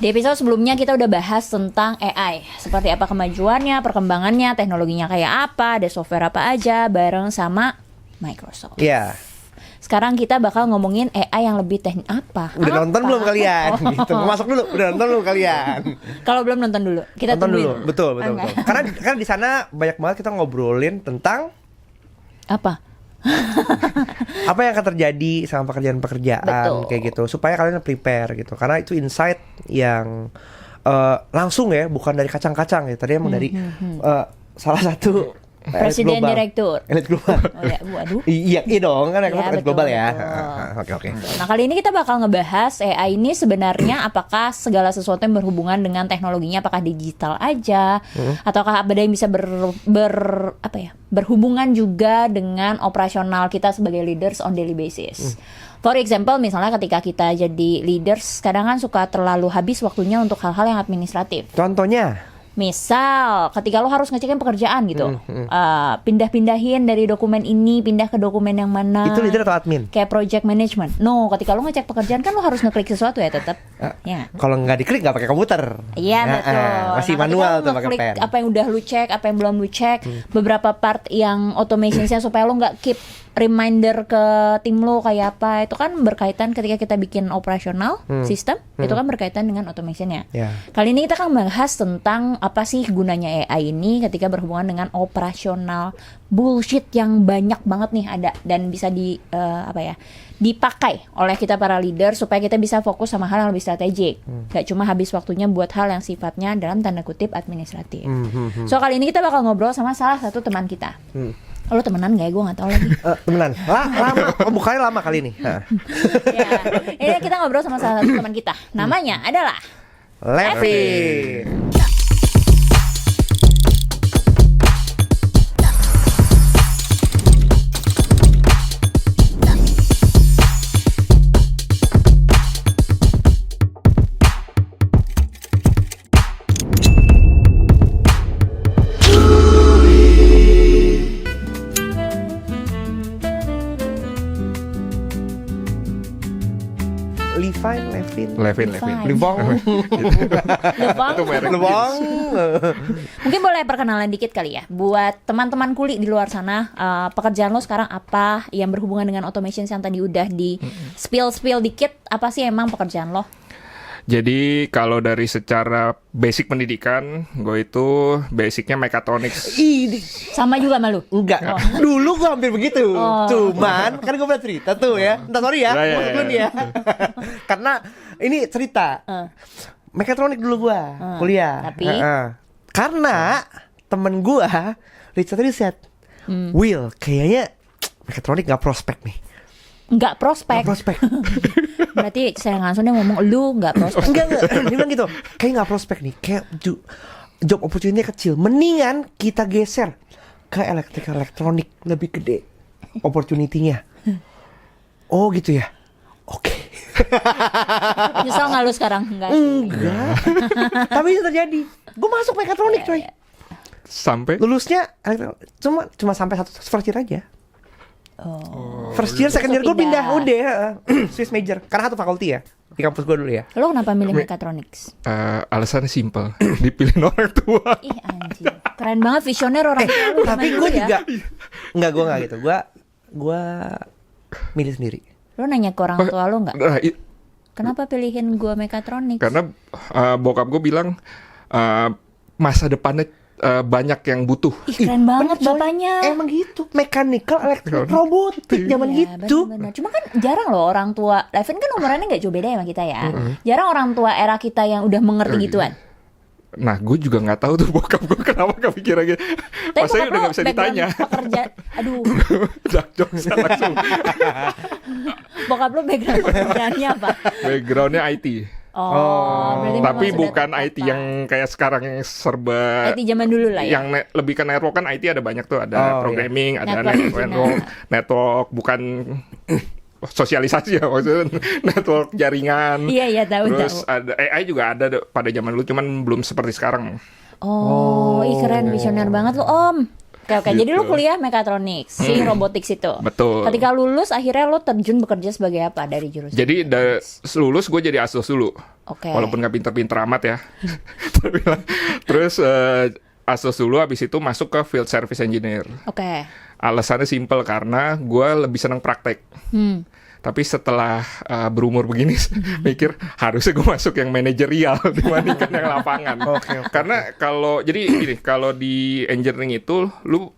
Di episode sebelumnya kita udah bahas tentang AI. Seperti apa kemajuannya, perkembangannya, teknologinya kayak apa, ada software apa aja bareng sama Microsoft. Iya. Sekarang kita bakal ngomongin AI yang lebih teknik apa? Udah nonton belum kalian? Gitu. Mau masuk dulu. Udah nonton belum kalian? Kalau belum nonton dulu, kita nonton tungguin. dulu. Betul. Oke. Karena di sana banyak banget kita ngobrolin tentang Apa? apa yang akan terjadi sama pekerjaan-pekerjaan Betul. kayak gitu, supaya kalian prepare gitu. Karena itu insight yang langsung ya, bukan dari kacang-kacang ya. Tadi emang dari salah satu Presiden Direktur elit global. Oh ya, waduh. Iya dong, kan Iya, elit global ya. betul. Oke. Nah, kali ini kita bakal ngebahas AI ini sebenarnya apakah segala sesuatu yang berhubungan dengan teknologinya, apakah digital aja, ataukah ada yang bisa berhubungan juga dengan operasional kita sebagai leaders on daily basis. For example, misalnya ketika kita jadi leaders, kadang kan suka terlalu habis waktunya untuk hal-hal yang administratif. Contohnya, Misal, ketika lo harus ngecekin pekerjaan gitu, pindah-pindahin dari dokumen ini, pindah ke dokumen yang mana. itu leader atau admin? Kayak project management. No, ketika lo ngecek pekerjaan kan lo harus ngeklik sesuatu ya tetap. Ya. Kalau nggak diklik nggak pakai komputer. Iya betul. Masih Nah, manual ketika tuh lo pakai ngeklik pen. apa yang udah lu cek, apa yang belum lu cek, beberapa part yang automation-nya supaya lo nggak keep reminder ke tim lo kayak apa, itu kan berkaitan ketika kita bikin operasional sistem, itu kan berkaitan dengan automation-nya. Ya. Kali ini kita akan bahas tentang apa sih gunanya AI ini ketika berhubungan dengan operasional bullshit yang banyak banget nih ada dan bisa dipakai oleh kita para leader supaya kita bisa fokus sama hal yang lebih strategik. Gak cuma habis waktunya buat hal yang sifatnya dalam tanda kutip administratif. So kali ini kita bakal ngobrol sama salah satu teman kita. Lo temenan gak ya? Gue gak tahu lagi. Temenan. Lama. Bukannya lama kali ini. Ya, ini kita ngobrol sama salah satu teman kita. Namanya adalah Levi. Levin. Livong. Lebang. Itu merek Livong. Mungkin boleh perkenalan dikit kali ya buat teman-teman kuli di luar sana. Pekerjaan lo sekarang apa yang berhubungan dengan automation yang tadi udah di spill dikit, apa sih emang pekerjaan lo? Jadi kalau dari secara basic pendidikan, gue itu basicnya mechatronics. Sama juga sama lu? Enggak. Dulu gua hampir begitu. Cuman kan gua pernah cerita tuh ya. Entah sorry ya. Ya. Maksud gua nih ya. Karena ini cerita. Mekatronik dulu gua kuliah. Tapi? Karena temen gua riset. Will, kayaknya mekatronik gak prospek nih. Nggak prospek. Gak prospek. Berarti saya langsung dia ngomong lu nggak prospek. Enggak. Dia bilang gitu. Kayak gak prospek nih. Kayak job opportunity kecil. Mendingan kita geser ke elektronik lebih gede opportunity-nya. Oh gitu ya. Oke. Nyesel nggak lu sekarang? Enggak sih. Enggak. Tapi itu terjadi. Gue masuk mekatronik coy. Sampai Lulusnya cuma sampai first year aja. First year, second year gue pindah udah Swiss major. Karena satu fakulti ya di kampus gue dulu ya. Lo kenapa milih mechatronics? alasannya simple, dipilih orang tua. Ih anjir, keren banget visioner orang tua lu zaman Tapi dulu gue ya. juga gue nggak gitu. Gue milih sendiri. Lo nanya ke orang tua lo nggak? Nah, Kenapa pilihin gue mechatronics? karena bokap gue bilang masa depannya banyak yang butuh. Ih keren banget Bener, coy. bapaknya. Emang gitu. Mechanical, elektronik, robotik zaman Ya, gitu. benar-benar. Cuma kan jarang loh orang tua. Levin kan umurannya nggak jauh beda ya sama kita ya. Jarang orang tua era kita yang udah mengerti gituan. Nah, gue juga nggak tahu tuh bokap gue kenapa kepikiran gitu. Tapi Pas saya bokap udah lo nggak bisa background ditanya. Pekerja, aduh, Dark jokes langsung. bokap lo background pekerjaannya apa? Backgroundnya IT. Berarti memang Tapi sudah bukan tertata. IT yang kayak sekarang yang serba. IT zaman dulu lah ya. Yang lebih ke network kan IT ada banyak tuh, ada Oh, programming, ada Network, network, bukan sosialisasi ya maksudnya network jaringan. Iya tahu. Terus ada AI juga ada pada zaman dulu, cuman belum seperti sekarang. Ih keren, visioner banget lo Om. Oke. Jadi lu Gitu. kuliah mekatronik, si robotics itu. Betul. Ketika lulus akhirnya lu terjun bekerja sebagai apa dari jurusan? Jadi lulus gue jadi asos dulu. Oke. Walaupun nggak pinter-pinter amat ya. Terus asos dulu, habis itu masuk ke field service engineer. Oke. Alasannya simple karena gue lebih senang praktek. Tapi setelah berumur begini mikir harusnya gue masuk yang manajerial dibandingkan yang lapangan. Oke. Karena kalau jadi gini, kalau di engineering itu lu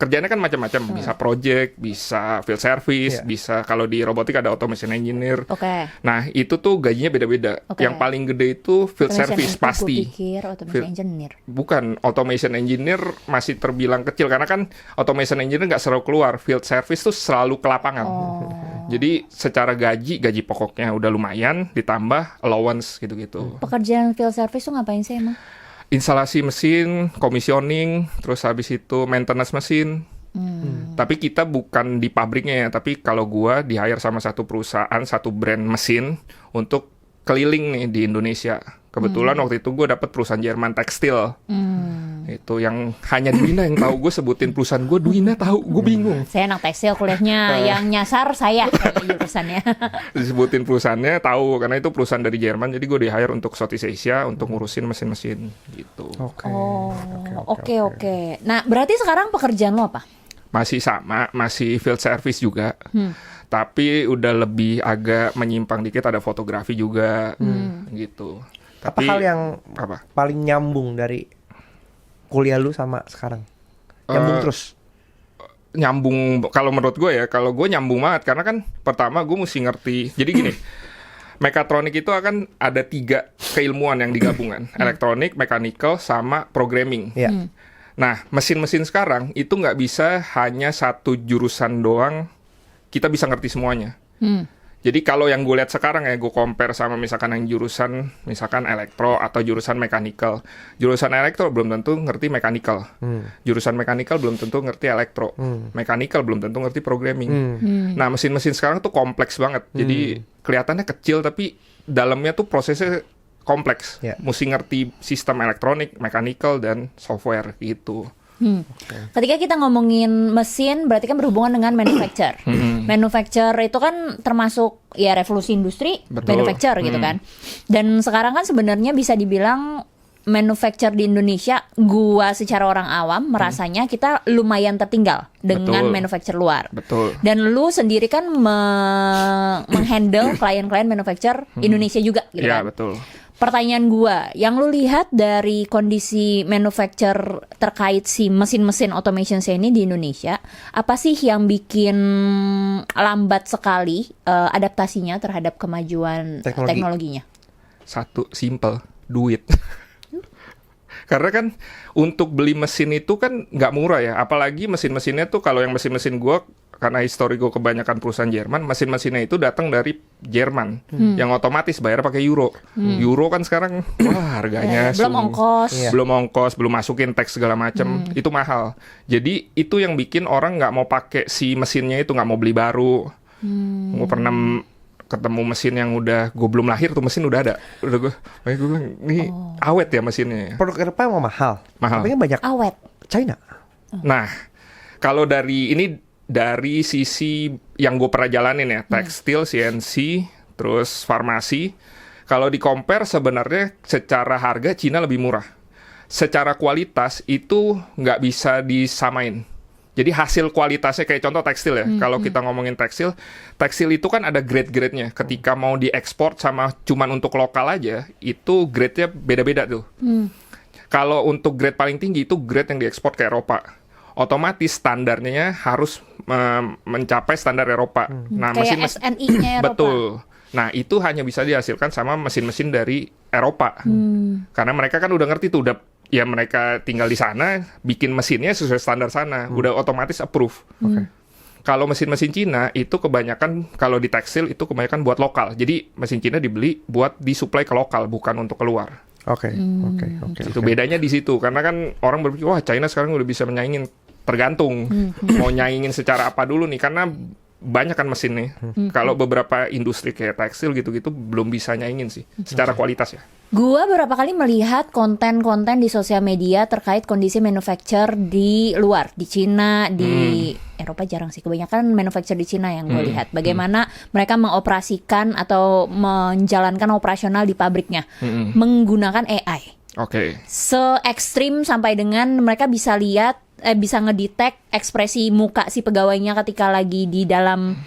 kerjanya kan macam-macam, bisa project, bisa field service, Iya. bisa kalau di robotik ada automation engineer. Oke. Nah, itu tuh gajinya beda-beda. Oke. Yang paling gede itu field Automation service engineer, pasti. Gue pikir automation engineer. Bukan, automation engineer masih terbilang kecil karena kan automation engineer nggak selalu keluar, field service tuh selalu ke lapangan. Jadi secara gaji pokoknya udah lumayan, ditambah allowance gitu-gitu. Pekerjaan field service tuh ngapain sih emang? Instalasi mesin, commissioning, terus habis itu maintenance mesin. Tapi kita bukan di pabriknya ya, tapi kalau gua di hire sama satu perusahaan, satu brand mesin untuk keliling nih di Indonesia. Kebetulan waktu itu gue dapet perusahaan Jerman tekstil. Itu yang hanya Duina yang tahu. Gue sebutin perusahaan gue, Duina tahu, gue bingung. Saya anak tekstil kuliahnya, yang nyasar saya kayaknya jurusannya. Disebutin perusahaannya tahu karena itu perusahaan dari Jerman. Jadi gue di hire untuk Southeast Asia untuk ngurusin mesin-mesin gitu. Oke. Oke. Nah, berarti sekarang pekerjaan lo apa? Masih sama, masih field service juga. Tapi udah lebih agak menyimpang dikit, ada fotografi juga gitu. Apa Tapi hal yang apa? paling nyambung dari kuliah lu sama sekarang? Nyambung terus. Nyambung kalau menurut gue ya, kalau gue nyambung banget karena kan pertama gue mesti ngerti. Jadi gini, mekatronik itu akan ada 3 keilmuan yang digabungan, elektronik, mechanical, sama programming. Iya. Nah, mesin-mesin sekarang itu nggak bisa hanya satu jurusan doang kita bisa ngerti semuanya. Jadi kalau yang gue lihat sekarang ya, gue compare sama misalkan yang jurusan misalkan elektro atau jurusan mechanical. Jurusan elektro belum tentu ngerti mechanical. Jurusan mechanical belum tentu ngerti elektro. Mechanical belum tentu ngerti programming. Nah, mesin-mesin sekarang tuh kompleks banget. Jadi kelihatannya kecil tapi dalamnya tuh prosesnya kompleks. Ya. Mesti ngerti sistem elektronik, mechanical, dan software gitu. Ketika kita ngomongin mesin, berarti kan berhubungan dengan manufacture. Manufacture itu kan termasuk ya revolusi industri, Betul. manufacture gitu kan. Dan sekarang kan sebenarnya bisa dibilang manufacture di Indonesia, gua secara orang awam merasanya kita lumayan tertinggal dengan Betul. manufacture luar. Betul. Dan lu sendiri kan menghandle klien-klien manufacture Indonesia juga gitu Iya, kan. betul. Pertanyaan gua, yang lu lihat dari kondisi manufacture terkait si mesin-mesin automation ini di Indonesia, apa sih yang bikin lambat sekali adaptasinya terhadap kemajuan teknologinya? Satu, simple, duit. Karena kan untuk beli mesin itu kan nggak murah ya. Apalagi mesin-mesinnya tuh kalau yang mesin-mesin gua, karena histori gue kebanyakan perusahaan Jerman, mesin-mesinnya itu datang dari Jerman. Yang otomatis bayar pakai euro. Euro kan sekarang wah harganya Belum ongkos. Iya. belum ongkos, belum masukin teks segala macam, itu mahal. Jadi itu yang bikin orang nggak mau pakai si mesinnya itu, nggak mau beli baru. Gue pernah ketemu mesin yang udah gue belum lahir tuh mesin udah ada. Udah gue bilang ini awet ya mesinnya. Produk Eropa emang mahal. Mahal. Tapi kan banyak Awet. China. Nah, kalau dari sisi yang gue pernah jalanin ya, tekstil, CNC, terus farmasi, kalau di compare sebenarnya secara harga Cina lebih murah. Secara kualitas itu nggak bisa disamain. Jadi hasil kualitasnya kayak contoh tekstil ya. Kalau kita ngomongin tekstil itu kan ada grade-grade-nya. Ketika mau diekspor sama cuman untuk lokal aja, itu grade-nya beda-beda tuh. Kalau untuk grade paling tinggi itu grade yang diekspor ke Eropa. Otomatis standarnya harus mencapai standar Eropa. Nah, Kayak SNI-nya Eropa. betul. Nah, itu hanya bisa dihasilkan sama mesin-mesin dari Eropa. Karena mereka kan udah ngerti tuh, udah ya mereka tinggal di sana, bikin mesinnya sesuai standar sana, udah otomatis approve. Kalau mesin-mesin Cina itu kebanyakan, kalau di tekstil itu kebanyakan buat lokal. Jadi mesin Cina dibeli buat disuplai ke lokal, bukan untuk keluar. Oke. Itu bedanya di situ, karena kan orang berpikir wah China sekarang udah bisa menyaingin. Tergantung mau nyaingin secara apa dulu nih, karena banyak kan mesin nih. Kalau beberapa industri kayak tekstil gitu-gitu belum bisa nyaingin sih secara kualitas ya. Gua beberapa kali melihat konten-konten di sosial media terkait kondisi manufacture di luar, di Cina, di Eropa jarang sih, kebanyakan manufacture di Cina yang gue lihat. Bagaimana mereka mengoperasikan atau menjalankan operasional di pabriknya menggunakan AI. Oke. Se-ekstrim sampai dengan mereka bisa lihat, bisa ngedetect ekspresi muka si pegawainya ketika lagi di dalam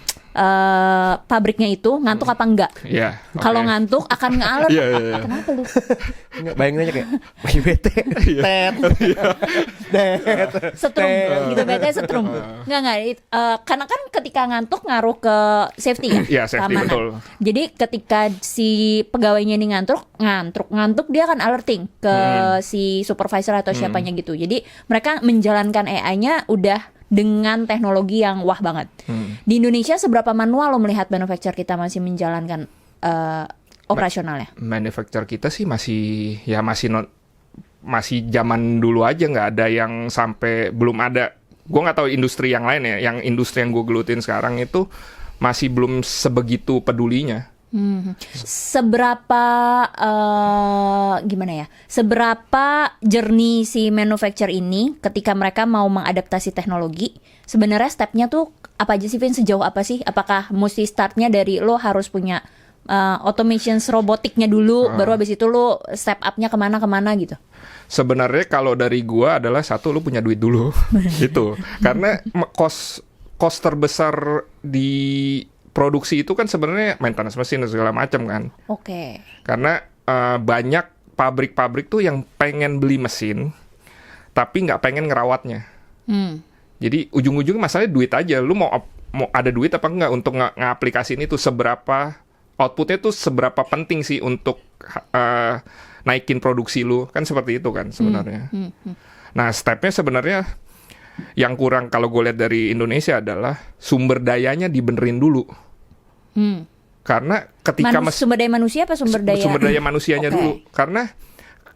pabriknya itu ngantuk apa enggak. Iya. Kalau ngantuk akan nge-alert. Kenapa lu? Nggak, bayangin aja kayak lagi bete. Tet. Setrum gitu, bete setrum. Enggak, karena kan ketika ngantuk ngaruh ke safety ya. Iya, safety, keamanan. betul. Jadi ketika si pegawainya ini ngantuk dia akan alerting ke si supervisor atau siapanya gitu. Jadi mereka menjalankan AI-nya udah dengan teknologi yang wah banget. Di Indonesia seberapa manual lo melihat manufacturer kita masih menjalankan operasionalnya? Manufacturer kita sih masih zaman dulu aja, nggak ada yang sampai belum ada. Gue nggak tahu industri yang lain ya. Yang industri yang gue gelutin sekarang itu masih belum sebegitu pedulinya. Seberapa gimana ya? Seberapa jernih si manufacturer ini ketika mereka mau mengadaptasi teknologi? Sebenarnya stepnya tuh apa aja sih, Vin? Sejauh apa sih? Apakah mesti startnya dari lo harus punya automations robotiknya dulu, baru habis itu lo step up-nya kemana gitu? Sebenarnya kalau dari gua adalah satu, lu punya duit dulu. Gitu. Karena cost terbesar di produksi itu kan sebenarnya maintenance mesin dan segala macam kan. Oke. Karena banyak pabrik-pabrik tuh yang pengen beli mesin tapi nggak pengen ngerawatnya. Jadi ujung-ujungnya masalahnya duit aja. Lu mau ada duit apa enggak untuk ngaplikasiin itu, seberapa outputnya tuh seberapa penting sih untuk naikin produksi lu, kan seperti itu kan sebenarnya. Nah, stepnya sebenarnya yang kurang kalau gue lihat dari Indonesia adalah sumber dayanya dibenerin dulu. Karena ketika sumber daya manusia apa sumber daya manusianya dulu. Karena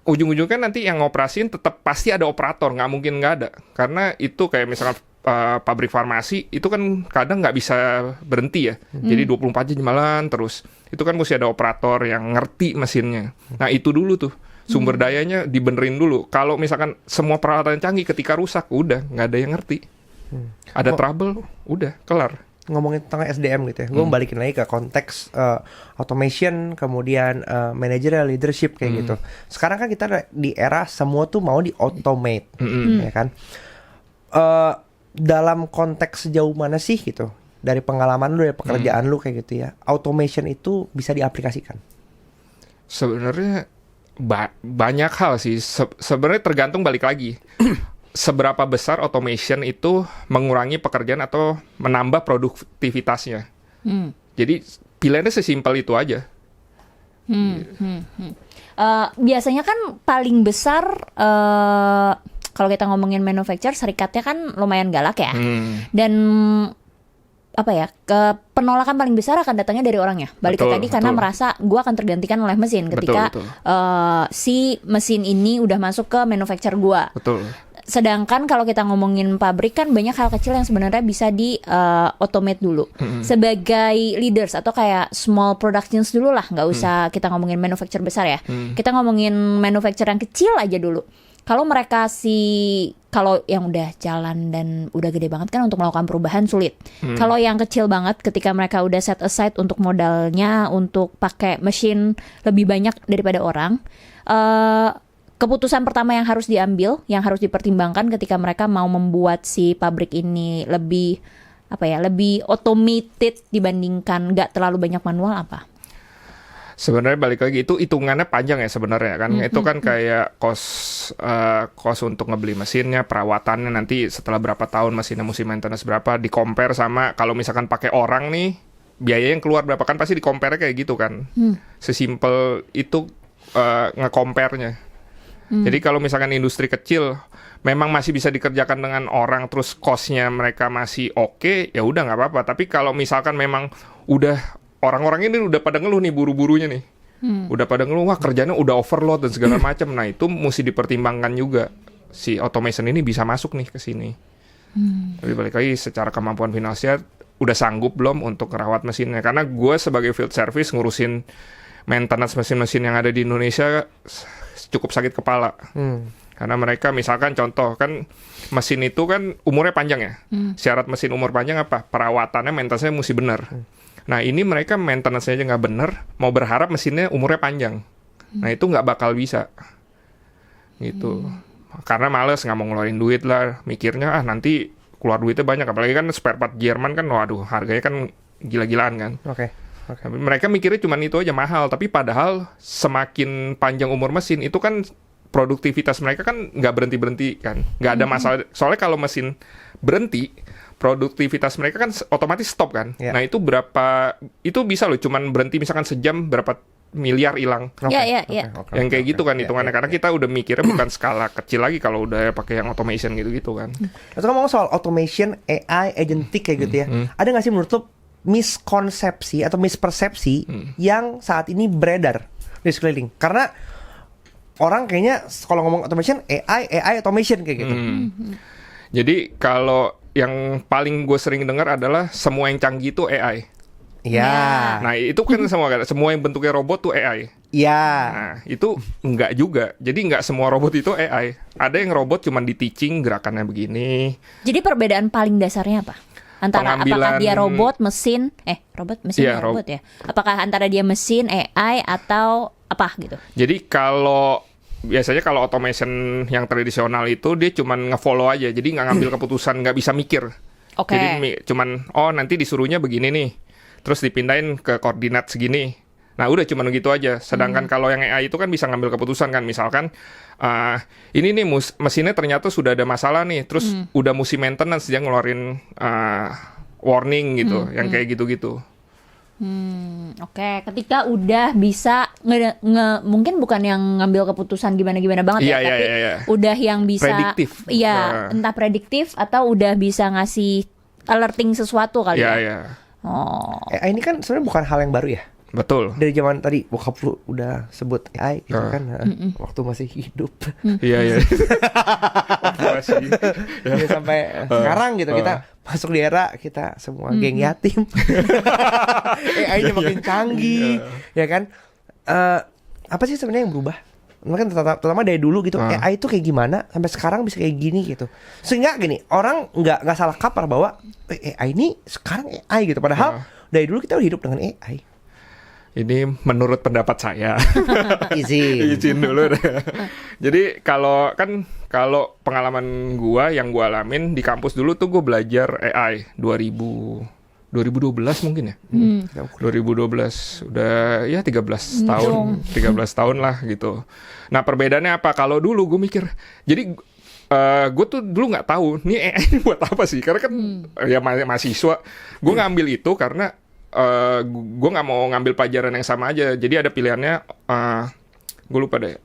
ujung-ujungnya kan nanti yang ngoperasin tetap pasti ada operator, nggak mungkin nggak ada. Karena itu kayak misalkan pabrik farmasi itu kan kadang nggak bisa berhenti ya. Jadi 24 jam jalan terus. Itu kan mesti ada operator yang ngerti mesinnya. Nah, itu dulu tuh. Sumber dayanya dibenerin dulu. Kalau misalkan semua peralatan canggih ketika rusak, udah nggak ada yang ngerti. Ada trouble, udah kelar. Ngomongin tentang SDM gitu ya, gue balikin lagi ke konteks automation, kemudian managerial leadership kayak gitu. Sekarang kan kita di era semua tuh mau di automate, ya kan? Dalam konteks sejauh mana sih gitu, dari pengalaman lu, dari pekerjaan lu kayak gitu ya, automation itu bisa diaplikasikan? Sebenarnya banyak hal sih. Sebenarnya tergantung, balik lagi. Seberapa besar automation itu mengurangi pekerjaan atau menambah produktivitasnya. Jadi pilihannya sesimpel itu aja. Biasanya kan paling besar kalau kita ngomongin manufacturer, serikatnya kan lumayan galak ya. Dan penolakan paling besar akan datangnya dari orangnya. Balik ke tadi, karena merasa gue akan tergantikan oleh mesin ketika si mesin ini udah masuk ke manufacturer gue. Sedangkan kalau kita ngomongin pabrik kan banyak hal kecil yang sebenarnya bisa di automate dulu. Sebagai leaders atau kayak small productions dulu lah, nggak usah kita ngomongin manufacturer besar ya. Kita ngomongin manufacturer yang kecil aja dulu. Kalau mereka kalau yang udah jalan dan udah gede banget kan untuk melakukan perubahan sulit. Kalau yang kecil banget, ketika mereka udah set aside untuk modalnya untuk pakai mesin lebih banyak daripada orang, keputusan pertama yang harus diambil, yang harus dipertimbangkan ketika mereka mau membuat si pabrik ini lebih lebih automated dibandingkan nggak terlalu banyak manual apa? Sebenarnya balik lagi, itu hitungannya panjang ya sebenarnya kan. Itu kan kayak cost untuk ngebeli mesinnya, perawatannya nanti setelah berapa tahun mesinnya mesti maintenance berapa, di-compare sama kalau misalkan pakai orang nih, biaya yang keluar berapa, kan pasti di-compare kayak gitu kan. Sesimpel itu nge-compare-nya. Jadi kalau misalkan industri kecil memang masih bisa dikerjakan dengan orang, terus cost-nya mereka masih oke, ya udah nggak apa-apa. Tapi kalau misalkan memang udah orang-orang ini udah pada ngeluh nih, buru-burunya nih, udah pada ngeluh, wah kerjanya udah overload dan segala macam. Nah, itu mesti dipertimbangkan juga, si automation ini bisa masuk nih ke sini. Tapi balik lagi, secara kemampuan finansial udah sanggup belum untuk merawat mesinnya. Karena gue sebagai field service ngurusin maintenance mesin-mesin yang ada di Indonesia cukup sakit kepala. Karena mereka misalkan contoh kan mesin itu kan umurnya panjang ya. Syarat mesin umur panjang apa? Perawatannya, maintenance-nya mesti benar. Nah ini mereka maintenance-nya aja nggak benar, mau berharap mesinnya umurnya panjang. Nah itu nggak bakal bisa. Gitu. Karena males, nggak mau ngeluarin duit lah. Mikirnya nanti keluar duitnya banyak. Apalagi kan spare part Jerman kan waduh harganya kan gila-gilaan kan. Oke. Tapi mereka mikirnya cuma itu aja mahal, tapi padahal semakin panjang umur mesin itu kan produktivitas mereka kan nggak berhenti kan, nggak ada masalah. Soalnya kalau mesin berhenti, produktivitas mereka kan otomatis stop kan. Yeah. Nah itu bisa loh, cuman berhenti misalkan sejam berapa miliar hilang. Iya. Yang kayak gitu kan hitungannya, karena kita udah mikirnya bukan skala kecil lagi kalau udah pakai yang automation gitu kan. Terus ngomong soal automation, AI, agentic kayak gitu ya. Ada nggak sih menurut lo miskonsepsi atau mispersepsi yang saat ini beredar di sekeliling? Karena orang kayaknya kalau ngomong automation, AI automation kayak gitu. Jadi kalau yang paling gue sering dengar adalah semua yang canggih itu AI. Ya. Nah itu kan semua yang bentuknya robot tuh AI. Ya. Nah itu enggak juga. Jadi enggak semua robot itu AI. Ada yang robot cuman di teaching gerakannya begini. Jadi perbedaan paling dasarnya apa? Antara apakah dia robot, mesin, Iya, robot ya? Apakah antara dia mesin, AI, atau apa gitu? Jadi biasanya kalau automation yang tradisional itu dia cuman nge-follow aja. Jadi nggak ngambil keputusan, nggak bisa mikir. Oke. Jadi cuman, nanti disuruhnya begini nih. Terus dipindahin ke koordinat segini. Nah udah cuman begitu aja. Sedangkan kalau yang AI itu kan bisa ngambil keputusan kan. Misalkan ini nih mesinnya ternyata sudah ada masalah nih. Terus udah mesti maintenance, dia ngeluarin warning gitu. Yang kayak gitu-gitu. Oke. Ketika udah bisa mungkin bukan yang ngambil keputusan gimana-gimana banget Iya, tapi iya. udah yang bisa Prediktif. Iya, entah prediktif atau udah bisa ngasih alerting sesuatu kali ya. Iya. Oh. AI ini kan sebenarnya bukan hal yang baru ya. Betul. Dari zaman tadi bokap lu udah sebut AI gitu kan, waktu masih hidup. Iya. Waktu masih. Ya, sampai sekarang gitu kita masuk di era kita semua geng yatim. AI-nya makin canggih, ya kan? Apa sih sebenarnya yang berubah? Mungkin terutama dari dulu gitu, AI itu kayak gimana sampai sekarang bisa kayak gini gitu. Sehingga gini, orang nggak salah kaprah bahwa AI ini sekarang AI gitu. Padahal dari dulu kita udah hidup dengan AI. Ini menurut pendapat saya. Izin dulu deh. Jadi kalau pengalaman yang gua alamin di kampus dulu tuh gue belajar AI 2012 mungkin ya. 2012 udah ya 13 tahun. 13 tahun lah gitu. Nah, perbedaannya apa? Kalau dulu gue mikir, jadi gue tuh dulu nggak tahu nih AI ini buat apa sih? Karena kan ya mahasiswa, gue ngambil itu karena gue nggak mau ngambil pelajaran yang sama aja. Jadi ada pilihannya, gue lupa deh,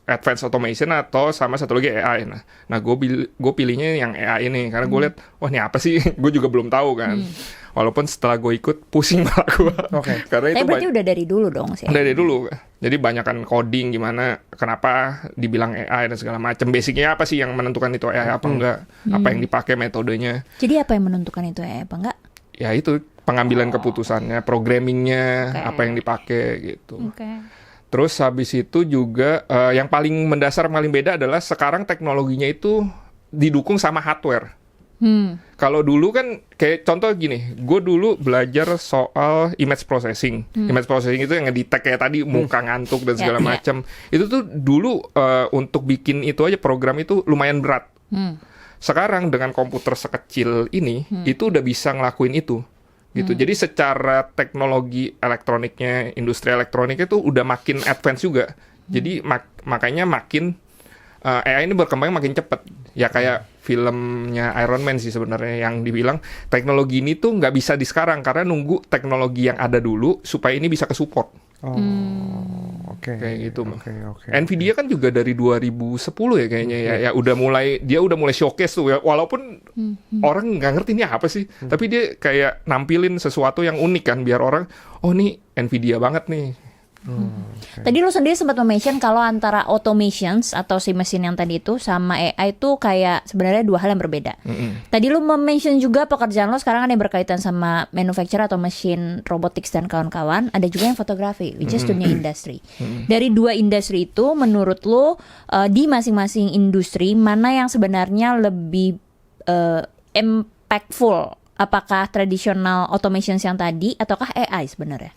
advanced automation atau sama satu lagi AI. Nah gue pilihnya yang AI ini karena gue lihat, wah ini apa sih? Gue juga belum tahu kan. Walaupun setelah gue ikut pusing malah gue. Karena itu berarti udah dari dulu dong sih. Dari dulu. Jadi banyakan coding gimana, kenapa dibilang AI dan segala macam. Basicnya apa sih yang menentukan itu AI apa enggak? Apa yang dipakai metodenya? Jadi apa yang menentukan itu AI apa enggak? Ya itu pengambilan keputusannya, programmingnya, apa yang dipakai gitu. Terus habis itu juga yang paling mendasar, paling beda adalah sekarang teknologinya itu didukung sama hardware. Kalau dulu kan kayak contoh gini, gue dulu belajar soal image processing. Image processing itu yang ngedetect kayak tadi muka ngantuk dan segala macam. Itu tuh dulu untuk bikin itu aja program itu lumayan berat. Sekarang dengan komputer sekecil ini itu udah bisa ngelakuin itu. Gitu. Jadi secara teknologi elektroniknya, industri elektroniknya itu udah makin advance juga. Jadi makanya makin AI ini berkembang makin cepat. Ya kayak filmnya Iron Man sih sebenarnya yang dibilang teknologi ini tuh nggak bisa di sekarang karena nunggu teknologi yang ada dulu supaya ini bisa ke-support. Kayak gitu. Nvidia kan juga dari 2010 ya kayaknya ya udah mulai showcase tuh ya. Walaupun orang nggak ngerti ini apa sih, tapi dia kayak nampilin sesuatu yang unik kan biar orang, oh nih Nvidia banget nih. Tadi lu sendiri sempat mention kalau antara automations atau si mesin yang tadi itu sama AI itu kayak sebenarnya dua hal yang berbeda. Tadi lu mention juga pekerjaan lo sekarang ada yang berkaitan sama manufacture atau mesin robotics dan kawan-kawan. Ada juga yang fotografi, which is dunia industri. Dari dua industri itu, menurut lu di masing-masing industri mana yang sebenarnya lebih impactful? Apakah tradisional automations yang tadi ataukah AI sebenarnya?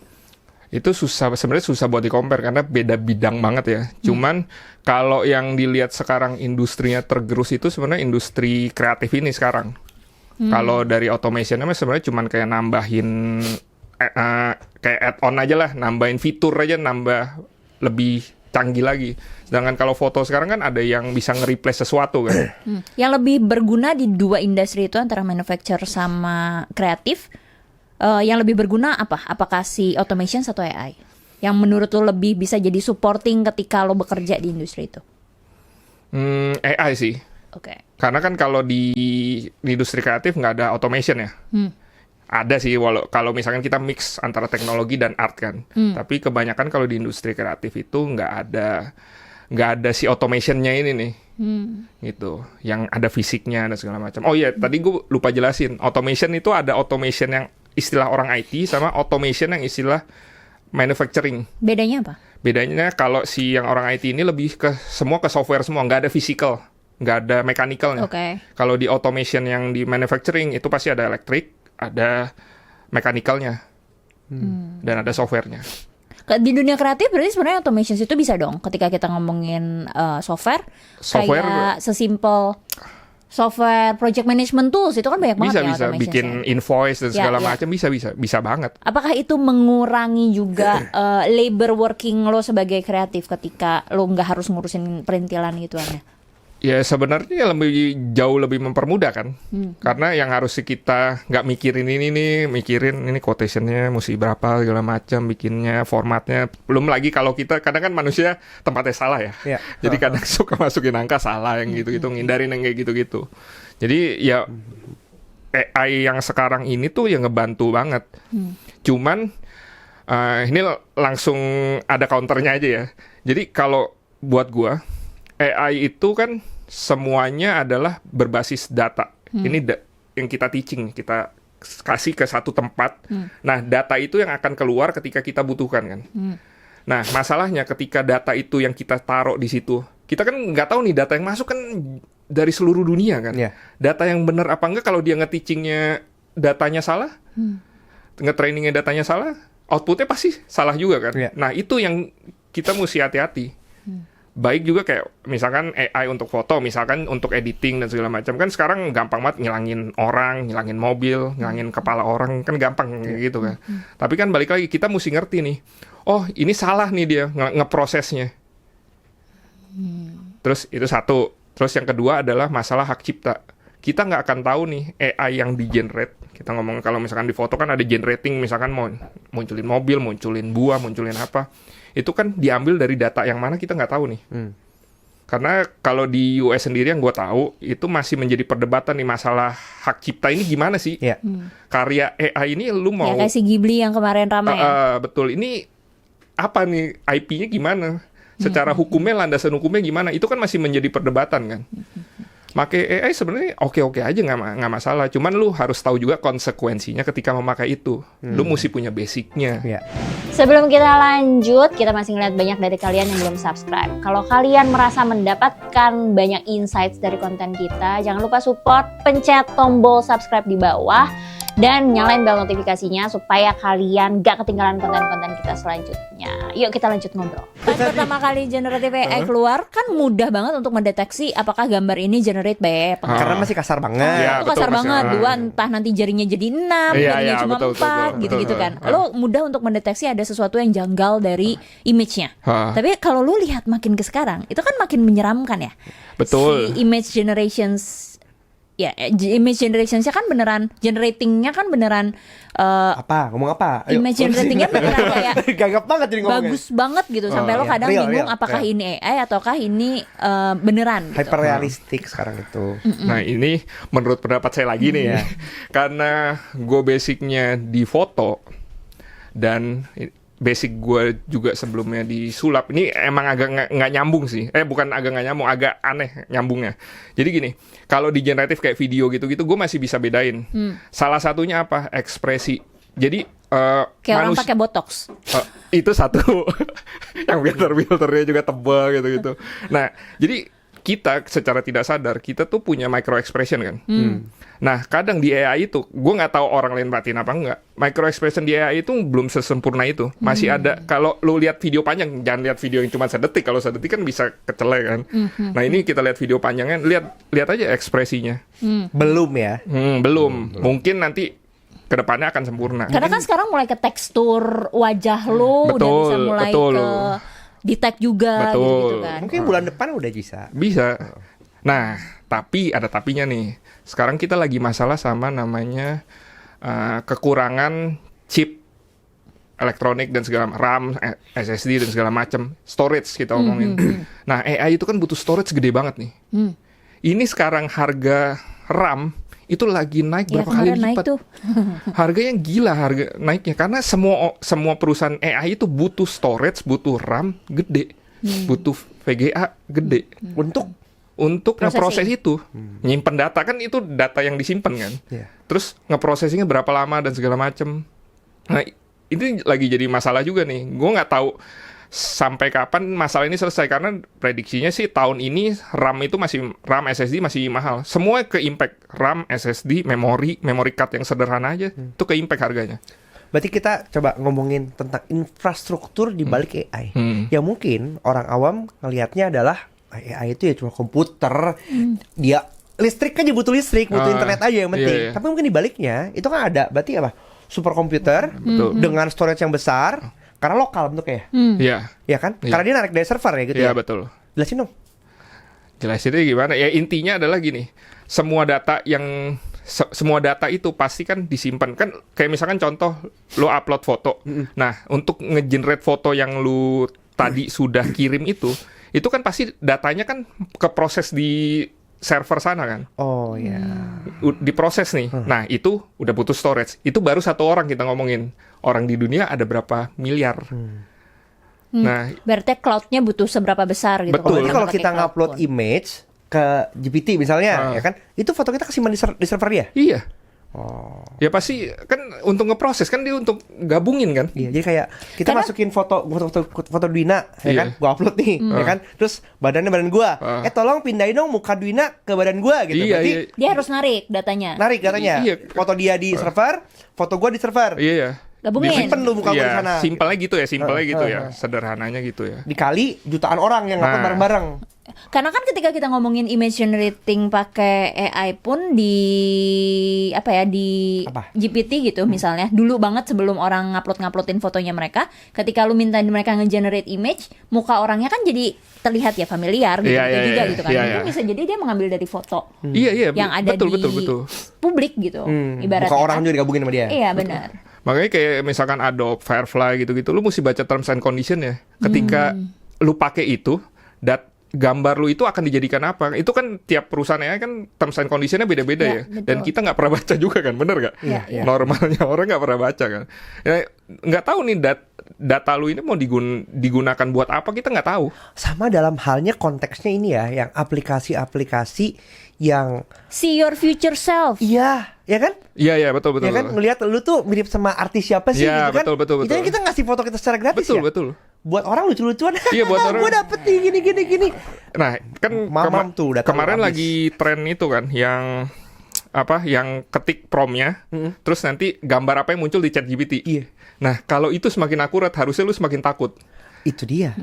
Itu sebenarnya susah buat di-compare karena beda bidang banget ya. Cuman kalau yang dilihat sekarang industrinya tergerus itu sebenarnya industri kreatif ini sekarang. Kalau dari automation sebenarnya cuman kayak nambahin kayak add-on aja lah, nambahin fitur aja, nambah lebih canggih lagi. Sedangkan kalau foto sekarang kan ada yang bisa nge-replace sesuatu kan. Yang lebih berguna di dua industri itu antara manufacture sama kreatif, yang lebih berguna apa? Apakah si automation atau AI? Yang menurut lo lebih bisa jadi supporting ketika lo bekerja di industri itu? AI sih. Oke. Karena kan kalau di industri kreatif nggak ada automation ya. Ada sih, kalau misalkan kita mix antara teknologi dan art kan. Tapi kebanyakan kalau di industri kreatif itu nggak ada si automationnya ini nih. Gitu, yang ada fisiknya dan segala macam. Oh iya, tadi gue lupa jelasin. Automation itu ada automation yang istilah orang IT sama automation yang istilah manufacturing. Bedanya apa? Bedanya kalau si yang orang IT ini lebih ke software semua, nggak ada physical, nggak ada mechanicalnya. Kalau di automation yang di manufacturing itu pasti ada elektrik, ada mechanical-nya, dan ada software-nya. Di dunia kreatif berarti sebenarnya automation itu bisa dong ketika kita ngomongin software kayak sesimpel software project management tools itu kan banyak banget ya bisa automation. Bikin invoice dan segala macam bisa banget. Apakah itu mengurangi juga labor working lo sebagai kreatif ketika lo nggak harus ngurusin perintilan gituannya? Ya sebenarnya jauh lebih mempermudah kan, karena yang harus kita nggak mikirin ini quotationnya mesti berapa segala macam, bikinnya formatnya, belum lagi kalau kita kadang kan manusia tempatnya salah ya, jadi kadang suka masukin angka salah yang gitu-gitu, ngindarin yang kayak gitu-gitu. Jadi ya AI yang sekarang ini tuh yang ngebantu banget, cuman ini langsung ada counternya aja ya. Jadi kalau buat gua AI itu kan semuanya adalah berbasis data. Ini yang kita teaching, kita kasih ke satu tempat. Nah, data itu yang akan keluar ketika kita butuhkan kan. Nah, masalahnya ketika data itu yang kita taruh di situ, kita kan nggak tahu nih data yang masuk kan dari seluruh dunia kan. Data yang benar apa enggak, kalau dia nge-teachingnya datanya salah, nge-trainingnya datanya salah, outputnya pasti salah juga kan. Nah, itu yang kita mesti hati-hati. Baik juga kayak misalkan AI untuk foto, misalkan untuk editing dan segala macam kan sekarang gampang banget ngilangin orang, ngilangin mobil, ngilangin kepala orang, kan gampang gitu kan. Tapi kan balik lagi kita mesti ngerti nih, oh ini salah nih dia ngeprosesnya. Terus itu satu. Terus yang kedua adalah masalah hak cipta. Kita nggak akan tahu nih AI yang di-generate. Kita ngomong kalau misalkan di foto kan ada generating, misalkan mau munculin mobil, munculin buah, munculin apa. Itu kan diambil dari data yang mana kita nggak tahu nih. Karena kalau di US sendiri yang gue tahu, itu masih menjadi perdebatan nih masalah hak cipta ini gimana sih? Karya AI ini lu mau... Ya kayak si Ghibli yang kemarin ramai ya? Betul, ini apa nih IP-nya gimana? Secara hukumnya, landasan hukumnya gimana? Itu kan masih menjadi perdebatan kan? Pakai AI sebenarnya oke-oke aja, nggak masalah. Cuman lu harus tahu juga konsekuensinya ketika memakai itu. Lu mesti punya basicnya. Sebelum kita lanjut, kita masih ngeliat banyak dari kalian yang belum subscribe. Kalau kalian merasa mendapatkan banyak insights dari konten kita, jangan lupa support, pencet tombol subscribe di bawah, dan nyalain bel notifikasinya supaya kalian gak ketinggalan konten-konten kita selanjutnya. Yuk kita lanjut ngobrol. Pas pertama kali generative AI keluar, kan mudah banget untuk mendeteksi apakah gambar ini generate by AI. Karena masih kasar banget. Ya, itu kasar betul, banget. Dua, entah nanti jarinya jadi 6, jarinya cuma 4, gitu-gitu kan. Lo mudah untuk mendeteksi ada sesuatu yang janggal dari image-nya. Tapi kalau lo lihat makin ke sekarang, itu kan makin menyeramkan ya. Betul. Si image generations, ya image generationsnya kan beneran, generatingnya kan beneran apa? Ngomong apa? Ayo. Image generatingnya beneran kayak gagap banget jadi ngomongnya. bagus banget gitu, sampai lo kadang real, bingung real, apakah ini AI ataukah ini beneran gitu. Hyperrealistik sekarang itu. Nah ini menurut pendapat saya lagi nih ya. Karena gue basicnya di foto, dan basic gue juga sebelumnya di sulap. Ini emang agak nggak nyambung sih. Bukan agak nggak nyambung, agak aneh nyambungnya. Jadi gini, kalau di generatif kayak video gitu-gitu, gue masih bisa bedain. Salah satunya apa? Ekspresi. Jadi Kayak orang pakai botox. itu satu yang filternya juga tebal gitu-gitu. Nah, jadi kita secara tidak sadar kita tuh punya micro expression kan. Nah, kadang di AI itu gue nggak tahu orang lain batin apa enggak. Micro expression di AI itu belum sesempurna itu. Masih ada. Kalau lu lihat video panjang, jangan lihat video yang cuma sedetik. Kalau sedetik kan bisa kecelek kan. Nah, ini kita lihat video panjangnya, lihat aja ekspresinya. Belum ya. Belum. Mungkin nanti kedepannya akan sempurna. Karena kan sekarang mulai ke tekstur wajah lo udah bisa mulai ke detect juga gitu kan. Mungkin bulan depan udah bisa. Bisa. Nah, tapi ada tapinya nih. Sekarang kita lagi masalah sama namanya kekurangan chip elektronik dan segala RAM, SSD dan segala macam, storage kita omongin. Nah, AI itu kan butuh storage gede banget nih. Ini sekarang harga RAM itu lagi naik berapa kali lipat. Harganya gila harga naiknya karena semua perusahaan AI itu butuh storage, butuh RAM gede, butuh VGA gede untuk ngeproses itu. Nyimpen data kan itu data yang disimpan kan. Terus ngeprosesingnya berapa lama dan segala macam. Nah, ini lagi jadi masalah juga nih. Gue nggak tahu sampai kapan masalah ini selesai karena prediksinya sih tahun ini RAM SSD masih mahal. Semua ke impact RAM, SSD, memory card yang sederhana aja itu ke impact harganya. Berarti kita coba ngomongin tentang infrastruktur di balik AI. Yang mungkin orang awam ngelihatnya adalah AI itu ya cuma komputer, dia listrik aja butuh listrik, butuh internet aja yang penting. Tapi mungkin di baliknya itu kan ada berarti apa? Superkomputer dengan storage yang besar. Karena lokal bentuknya Iya. Ya kan? Karena dia narik dari server ya gitu ya. Iya, ya. betul. Jelasin dong. Jelasinnya gimana? Ya intinya adalah gini. Semua data itu pasti kan disimpan. Kan kayak misalkan contoh lu upload foto. Nah, untuk nge-generate foto yang lu tadi sudah kirim itu kan pasti datanya kan keproses di server sana kan. Oh ya. Diproses nih. Nah, itu udah butuh storage. Itu baru satu orang kita ngomongin. Orang di dunia ada berapa miliar. Nah, berarti cloud-nya butuh seberapa besar gitu. Betul. Kalau kita ngupload image ke GPT misalnya, ya kan? Itu foto kita kesimpan di server dia? Iya. Ya pasti kan untuk ngeproses kan dia untuk gabungin kan. Iya, jadi kayak kita masukin foto Dwina, ya kan? Gua upload nih, ya kan? Terus badan gua. Tolong pindahin dong muka Dwina ke badan gua gitu. Berarti dia harus narik datanya. Iya. Foto dia di server, foto gua di server. Iya. Gabungin. Disimpen lu muka gua di sana. Simpelnya gitu ya, sederhananya gitu ya. Dikali jutaan orang yang upload bareng-bareng. Karena kan ketika kita ngomongin image generating pakai AI pun di GPT gitu misalnya. Dulu banget sebelum orang nguploadin fotonya mereka, ketika lu minta mereka nge-generate image, muka orangnya kan jadi terlihat ya familiar gitu, juga gitu kan. Itu bisa jadi dia mengambil dari foto. Yang ada betul. Publik gitu. Ibaratnya muka orang juga digabungin sama dia. Iya, benar. Makanya kayak misalkan Adobe Firefly gitu-gitu, lu mesti baca terms and condition ya. Ketika lu pakai itu, gambar lu itu akan dijadikan apa? Itu kan tiap perusahaan ya kan terms and conditionnya beda-beda ya. Betul. Dan kita nggak pernah baca juga kan, bener nggak? Normalnya orang nggak pernah baca kan. Ya, nggak tahu nih data lu ini mau digunakan buat apa, kita nggak tahu. Sama dalam halnya konteksnya ini ya, yang aplikasi-aplikasi yang see your future self. Iya, ya kan? Iya, betul. Ya kan, ngelihat lu tuh mirip sama artis siapa sih gitu kan? Betul. Itu kan kita ngasih foto kita secara gratis ya? Betul. Buat orang lucu-lucuan. Iya, buat orang. Gue dapet nih gini. Nah, kan kemarin lagi tren itu kan yang ketik prompt-nya, terus nanti gambar apa yang muncul di ChatGPT. Iya. Nah, kalau itu semakin akurat, harusnya lu semakin takut. Itu dia.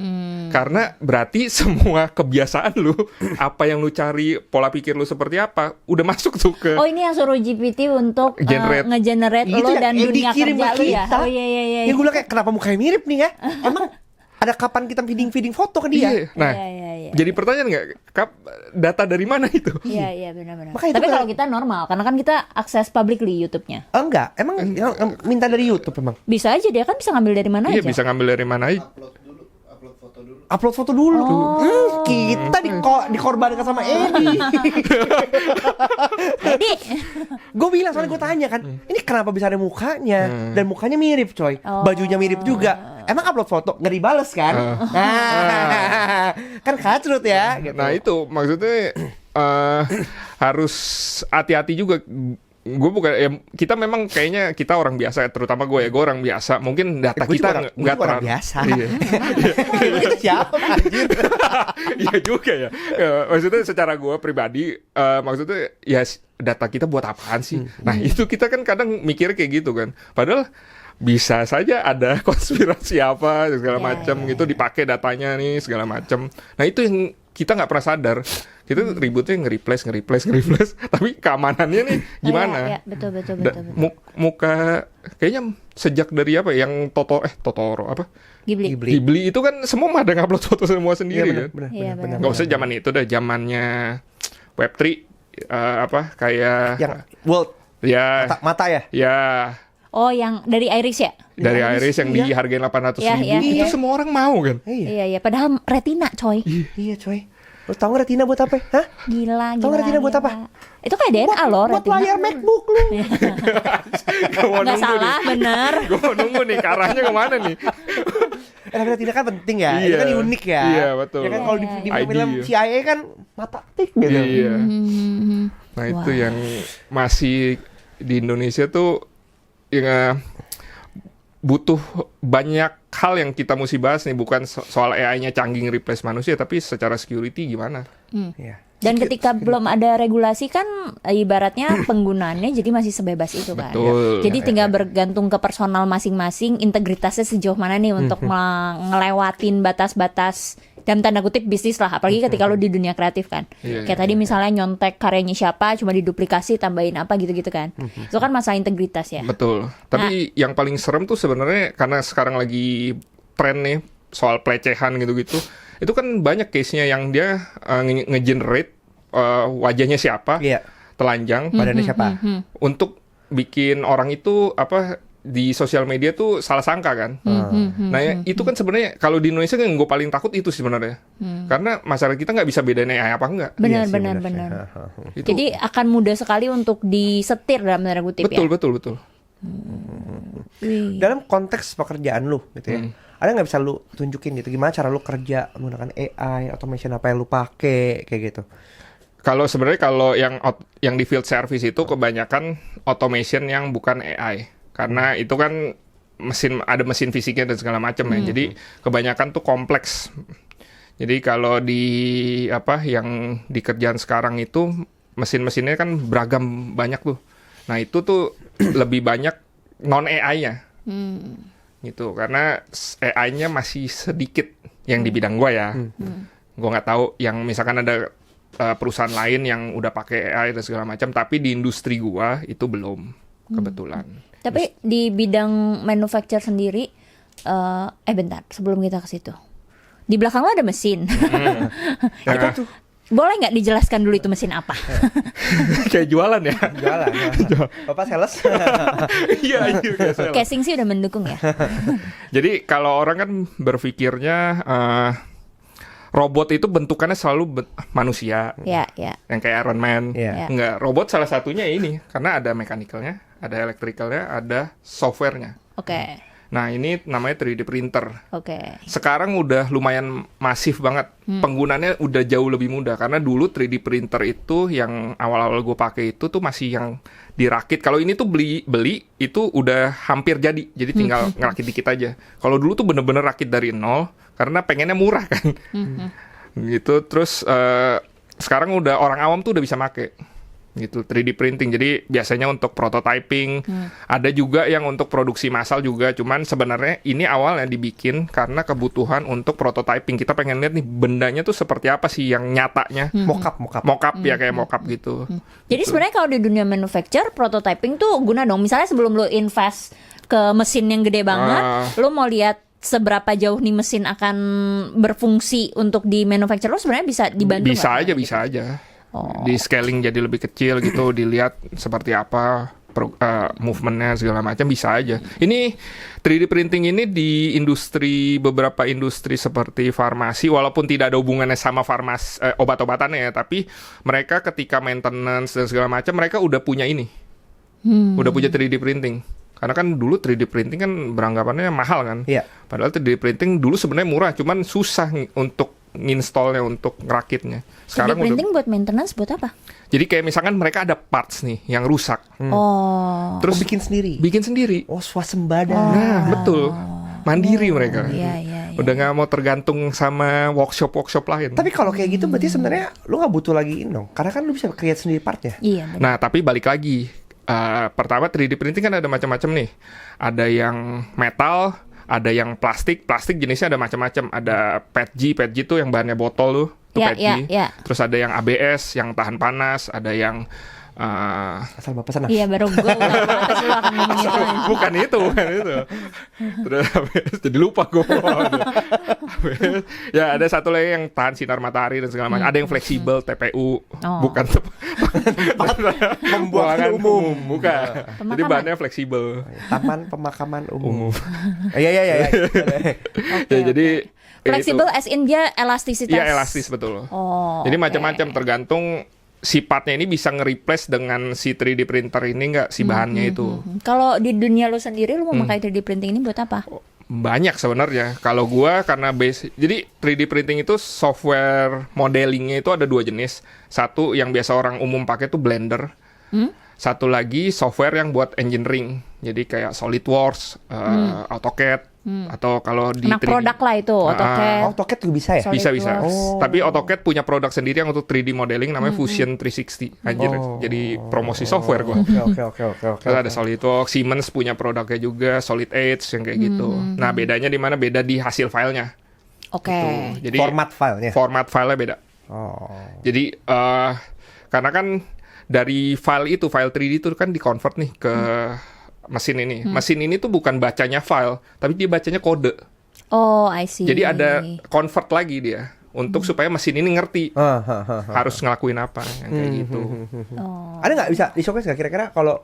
Karena berarti semua kebiasaan lu, apa yang lu cari, pola pikir lu seperti apa, udah masuk tuh ke... Oh, ini yang suruh GPT untuk nge-generate lo ya, dan dunia dikirim kerja lu ya? Oh iya. Yang gue bilang kayak, kenapa mukanya mirip nih ya? Emang ada kapan kita feeding foto ke dia? Iya. Nah, jadi pertanyaan nggak, data dari mana itu? Iya, benar-benar. Tapi kalau kita normal, karena kan kita akses publicly YouTube-nya. Enggak, emang minta dari YouTube emang? Bisa aja, dia kan bisa ngambil dari mana aja. Iya, bisa ngambil dari mana aja. Upload foto dulu. Kita dikorbankan sama Edi. Edi. Gue bilang, soalnya gue tanya kan, ini kenapa bisa ada mukanya? Dan mukanya mirip coy, bajunya mirip juga. emang upload foto nggak dibales kan? Nah, kan kacrut ya. Gitu. Nah itu maksudnya harus hati-hati juga. Gue bukan ya, kita memang kayaknya kita orang biasa, terutama gue orang biasa. Mungkin data Gue kita juga orang biasa. Iya. Itu siapa anjir? Iya juga ya. Maksudnya secara gue pribadi, maksudnya ya data kita buat apaan sih? Nah itu kita kan kadang mikir kayak gitu kan. Padahal bisa saja ada konspirasi apa segala macam gitu, dipakai datanya nih segala macam. Nah itu yang kita nggak pernah sadar. Kita ributnya nge-replace, tapi keamanannya nih gimana? Iya, betul. Muka kayaknya sejak dari apa yang Totoro apa? Ghibli. Ghibli itu kan semua mah ada ngupload foto semua sendiri kan. Iya, benar. Nggak usah zaman itu dah, zamannya Web3 apa kayak Yang world ya mata ya? ya Oh, yang dari Iris ya? dari Iris yang dihargain 800 ribu itu Iya. semua orang mau kan. Iya, padahal retina, coy. Iya coy. Lo tau nggak retina buat apa? Hah? Gila. Tau nggak retina buat apa? Itu kayak DNA loh, Buat retina. layar MacBook lu. Nggak salah, bener. Gue mau nunggu nih arahnya kemana nih. Tapi retina kan penting ya. Itu Iya. kan unik ya. Iya, betul. Ya kan kalau di ID. film CIA kan mata tik gitu. Iya. Hmm. Nah itu yang masih di Indonesia tuh yang butuh banyak hal yang kita mesti bahas nih, bukan soal AI-nya canggih replace manusia, tapi secara security gimana? Iya. Dan ketika belum ada regulasi kan ibaratnya penggunaannya jadi masih sebebas itu kan. Betul. Jadi tinggal bergantung ke personal masing-masing, integritasnya sejauh mana nih untuk ngelewatin batas-batas dalam tanda kutip bisnis lah, apalagi ketika lo di dunia kreatif kan. Iya, Kayak tadi misalnya nyontek karyanya siapa, cuma diduplikasi, tambahin apa gitu-gitu kan. Itu kan masalah integritas ya. Betul. Tapi yang paling serem tuh sebenarnya karena sekarang lagi tren nih soal pelecehan gitu-gitu. Itu kan banyak case-nya yang dia nge-generate wajahnya siapa, Iya. telanjang, Badannya siapa? untuk bikin orang itu apa di sosial media tuh salah sangka kan. Nah itu kan sebenarnya kalau di Indonesia kan gue paling takut itu sebenarnya. Karena masyarakat kita nggak bisa bedain AI apa enggak. Benar, Iya sih, benar, benar benar. sih. Itu, Jadi akan mudah sekali untuk disetir dalam tanda kutip betul, ya. betul. Wih. Dalam konteks pekerjaan lu gitu ya. Ada nggak bisa lu tunjukin gitu gimana cara lu kerja menggunakan AI, automation apa yang lu pakai kayak gitu? Kalau sebenarnya kalau yang di field service itu kebanyakan automation yang bukan AI. Karena itu kan ada mesin fisiknya dan segala macam ya. Jadi kebanyakan tuh kompleks. Jadi kalau yang di kerjaan sekarang itu mesin-mesinnya kan beragam banyak tuh. Nah, itu tuh lebih banyak non AI-nya. Gitu. Karena AI-nya masih sedikit yang di bidang gua ya. Gua nggak tahu yang misalkan ada perusahaan lain yang udah pakai AI dan segala macam, tapi di industri gua itu belum kebetulan. Tapi di bidang manufacture sendiri, bentar, sebelum kita ke situ, di belakang lo ada mesin. Apa tuh? Boleh nggak dijelaskan dulu itu mesin apa? Kayak jualan ya. Jualan. Bapak sales. Iya, kayak saya. Casing sih udah mendukung ya. Jadi kalau orang kan berpikirnya robot itu bentukannya selalu manusia. Ya, ya. Yang kayak Iron Man. Iya. Enggak, robot salah satunya ini karena ada mechanical-nya, ada electrical-nya, ada software-nya. Oke. Nah, ini namanya 3D printer. Oke. Sekarang udah lumayan masif banget. Penggunaannya udah jauh lebih mudah karena dulu 3D printer itu yang awal-awal gue pakai itu tuh masih yang dirakit. Kalau ini tuh beli itu udah hampir jadi. Jadi tinggal ngerakit dikit aja. Kalau dulu tuh bener-bener rakit dari nol karena pengennya murah kan. Gitu. Terus sekarang udah orang awam tuh udah bisa make. Gitu, 3D printing. Jadi biasanya untuk prototyping, ada juga yang untuk produksi massal juga. Cuman sebenarnya ini awalnya dibikin karena kebutuhan untuk prototyping. Kita pengen lihat nih bendanya tuh seperti apa sih yang nyatanya. Mockup ya, kayak mockup gitu. Jadi sebenarnya kalau di dunia manufacture, prototyping tuh guna dong. Misalnya sebelum lo invest ke mesin yang gede banget, lo mau lihat seberapa jauh nih mesin akan berfungsi untuk di manufacture, lo sebenarnya bisa dibantu nggak? Bisa aja. Di scaling jadi lebih kecil gitu, dilihat seperti apa movementnya segala macam, bisa aja. Ini 3D printing ini di beberapa industri seperti farmasi, walaupun tidak ada hubungannya sama farmasi obat-obatannya ya, tapi mereka ketika maintenance dan segala macam mereka udah punya ini, udah punya 3D printing. Karena kan dulu 3D printing kan beranggapannya mahal kan. Iya. Padahal 3D printing dulu sebenarnya murah, cuman susah untuk nginstallnya, untuk ngerakitnya. 3D printing buat maintenance buat apa? Jadi kayak misalkan mereka ada parts nih yang rusak, Oh. terus bikin sendiri. bikin sendiri. Oh, swasembada. Nah, betul. Mandiri mereka. Iya, iya, iya. Udah nggak mau tergantung sama workshop lain. Tapi kalau kayak gitu berarti sebenarnya lu nggak butuh lagi ini dong. Karena kan lu bisa create sendiri partnya. Iya, benar. Nah, tapi balik lagi. Pertama 3D printing kan ada macam-macam nih. Ada yang metal, ada yang plastik. Plastik jenisnya ada macam-macam. Ada PETG. PETG tuh yang bahannya botol tuh. Itu Ya, PETG. ya, ya. Terus ada yang ABS, yang tahan panas. Ada yang Asal bapak sana. Iya, baru gue pasti lu akan ngomong itu. bukan itu. Terus jadi lupa gue. Ya ada satu lagi yang tahan sinar matahari dan segala macam. Ada yang fleksibel TPU, bukan pembuangan umum, bukan. Jadi bahannya fleksibel. Taman Pemakaman Umum. Iya, iya, iya. Ya jadi Fleksibel itu. as in dia elastisitas. Iya elastis betul. Oh. Jadi oke. macam-macam tergantung si partnya ini bisa nge-replace dengan si 3D printer ini nggak si bahannya itu. Kalau di dunia lu sendiri lu memakai 3D printing ini buat apa? Banyak sebenarnya. Kalau gua karena base, jadi 3D printing itu software modelingnya itu ada dua jenis. Satu yang biasa orang umum pakai itu Blender. Satu lagi software yang buat engineering. Jadi kayak SolidWorks, AutoCAD, atau kalau di Anak 3D produk lah itu, AutoCAD. AutoCAD juga bisa ya? Solid Bisa. Works. Tapi AutoCAD punya produk sendiri yang untuk 3D modeling namanya Fusion 360. Anjir, jadi promosi software gua. Oke. Terus ada SolidWorks, Siemens punya produknya juga, Solid Edge yang kayak gitu. Nah, bedanya di mana? Beda di hasil filenya. Oke. Tuh. Jadi Format filenya. filenya beda. Oh. Jadi karena kan dari file 3D itu kan di-convert nih ke mesin ini. Mesin ini tuh bukan bacanya file, tapi dia bacanya kode. Oh, I see. Jadi ada convert lagi dia untuk supaya mesin ini ngerti harus ngelakuin apa yang kayak gitu. Oh. Ada nggak bisa di-showcase nggak kira-kira kalau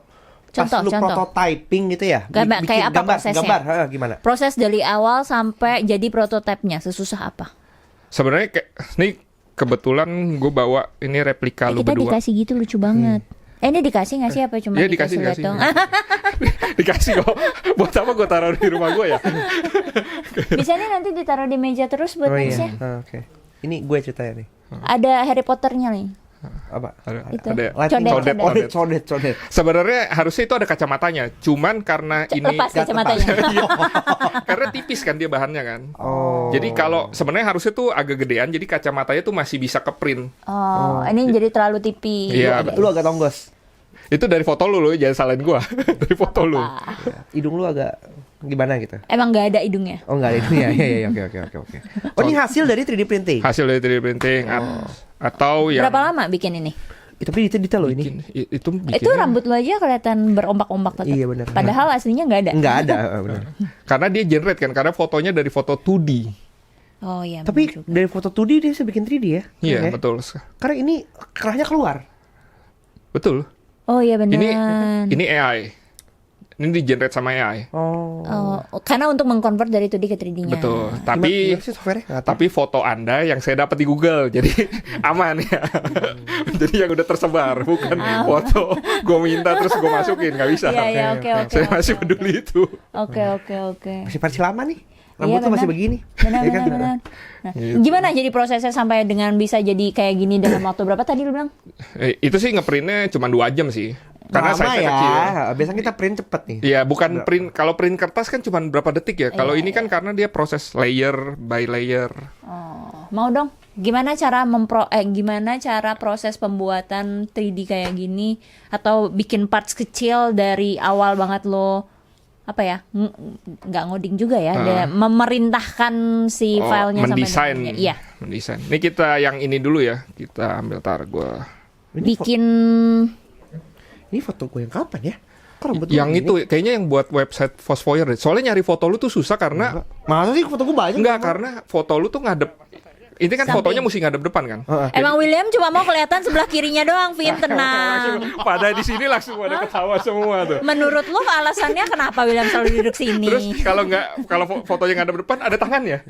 pas lu prototyping gitu ya? Kayak apa prosesnya? Gambar, gimana? Proses dari awal sampai jadi prototipenya sesusah apa? Sebenarnya kayak ini kebetulan gue bawa ini replika lu Kita berdua. dikasih gitu lucu banget. Ini dikasih nggak sih apa cuma Iya, dikasih. dong? Dikasih kok. Buat apa gue taruh di rumah gue ya? Bisa nih nanti ditaruh di meja terus buat nextnya. Oke. Ini gue ceritanya nih. Ada Harry Potternya nih. Apa? Itu. Ada Codet. Sebenarnya harusnya itu ada kacamatanya. Cuman karena ini Lepas kacamatanya. Iya. Karena tipis kan dia bahannya kan. Oh. Jadi kalau sebenarnya harusnya tuh agak gedean, jadi kacamatanya tuh masih bisa ke print. Oh, ini jadi terlalu tipis. Iya, Lu agak tonggos. Itu dari foto lu jangan salahin gua. Dari foto lu. Hidung lu agak gimana gitu? Emang nggak ada hidungnya. Oh, enggak ada itu ya. Iya, oke. Oh, ini hasil dari 3D printing. Hasil dari 3D printing atau yang Berapa lama bikin ini? Tapi detail loh ini. itu Itu rambut lo aja kelihatan berombak-ombak tetap. Iya, benar. Padahal aslinya nggak ada. Enggak ada, benar. karena dia generate kan, karena fotonya dari foto 2D. Oh iya. Tapi benar juga. dari foto 2D dia bisa bikin 3D ya? Iya, Oke. betul. Karena ini kerahnya keluar. Betul. Oh iya benar. Ini AI. Ini di generate sama AI. Oh. Oh, karena untuk mengkonvert dari 2D ke 3D-nya. Betul. Tapi Gimana sih software-nya? Nggak tahu. tapi foto Anda yang saya dapat di Google, jadi aman ya. Jadi yang udah tersebar, bukan foto gue minta terus gue masukin, nggak bisa. Iya, oke. Saya masih peduli itu. Oke. Masih lama nih. Rambut tuh masih begini. Benar. Ya kan? Nah, gimana jadi prosesnya sampai dengan bisa jadi kayak gini dalam waktu berapa tadi lu bilang? Itu sih ngeprintnya cuma 2 jam sih. Karena Lama size ya. kecil. Biasanya kita print cepet nih. Iya, bukan print. Kalau print kertas kan cuma berapa detik ya. Kalau Iya, ini kan karena dia proses layer by layer. Oh, mau dong. Gimana cara proses pembuatan 3D kayak gini atau bikin parts kecil dari awal banget lo apa ya? Nggak ngoding juga ya, dia memerintahkan si filenya mendesain. sampai iya. Mendesain. Ini kita yang ini dulu ya. Kita ambil gua. Bikin Ini foto gue yang kapan ya? Kok rambut Yang gue itu kayaknya yang buat website Fosfoyer deh. Soalnya nyari foto lu tuh susah karena Masa sih foto gue banyak? enggak, karena foto lu tuh ngadep. Ini kan Samping. fotonya mesti ngadep depan kan. Emang William cuma mau kelihatan sebelah kirinya doang, Vin, tenang. Pada di sini langsung pada ketawa semua tuh. Menurut lo alasannya kenapa William selalu duduk sini? Terus kalau fotonya ngadep depan ada tangannya.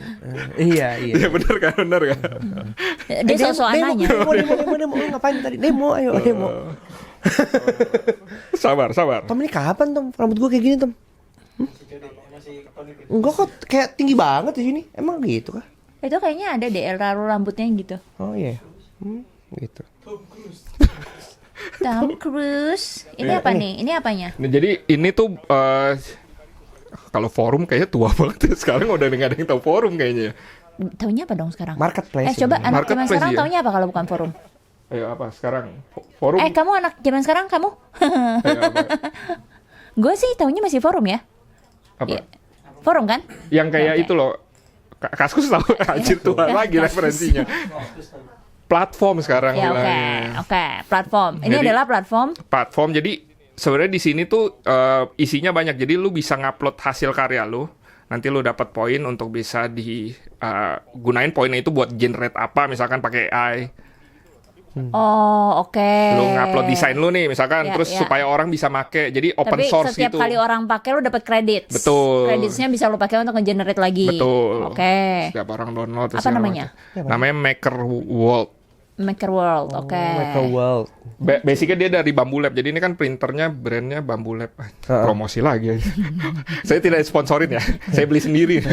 Iya. Iya bener kan? Dia sosokan nanya. Demo, lu ngapain tadi? Demo, ayo demo. Sabar. Tom ini kapan Tom? Rambut gue kayak gini Tom? Enggak kok, kayak tinggi banget di sini. Emang gitu kah? Itu kayaknya ada deh lalu rambutnya gitu. Oh iya. Gitu. Tom Cruise. Ini apa nih? Ini apanya? Nah, jadi ini tuh kalau forum kayaknya tua banget ya. Sekarang udah nggak ada yang tahu forum kayaknya. Taunya apa dong sekarang? Marketplace. Coba anak zaman Marketplace, sekarang ya. taunya apa kalau bukan forum? Ayo apa sekarang? Forum. Kamu anak zaman sekarang kamu? Ayo, apa? Gue sih taunya masih forum ya. Apa? Iya. Forum kan? Yang kayak Oke. itu loh. Kaskus tahu anjir tua lagi referensinya. Platform sekarang Ya oke, bilangnya. platform. Ini Jadi- adalah platform. Platform. Jadi sebenarnya di sini tuh isinya banyak. Jadi lu bisa ngupload hasil karya lu. Nanti lu dapat poin untuk bisa gunain poinnya itu buat generate apa, misalkan pakai AI. Oh, oke. Lu ngupload desain lu nih misalkan, Ya, terus ya. supaya orang bisa make. Jadi open Tapi source setiap gitu. kali orang pakai lu dapat credits. Betul. Creditsnya bisa lu pakai untuk nge-generate lagi. Betul. Oke. Setiap orang download. terus Apa segala namanya? macam. Namanya Maker World. Maker World. Oke. Maker World. Basicnya dia dari Bambu Lab. Jadi ini kan printernya brandnya Bambu Lab. Promosi lagi aja. Saya tidak sponsorin ya. Saya beli sendiri.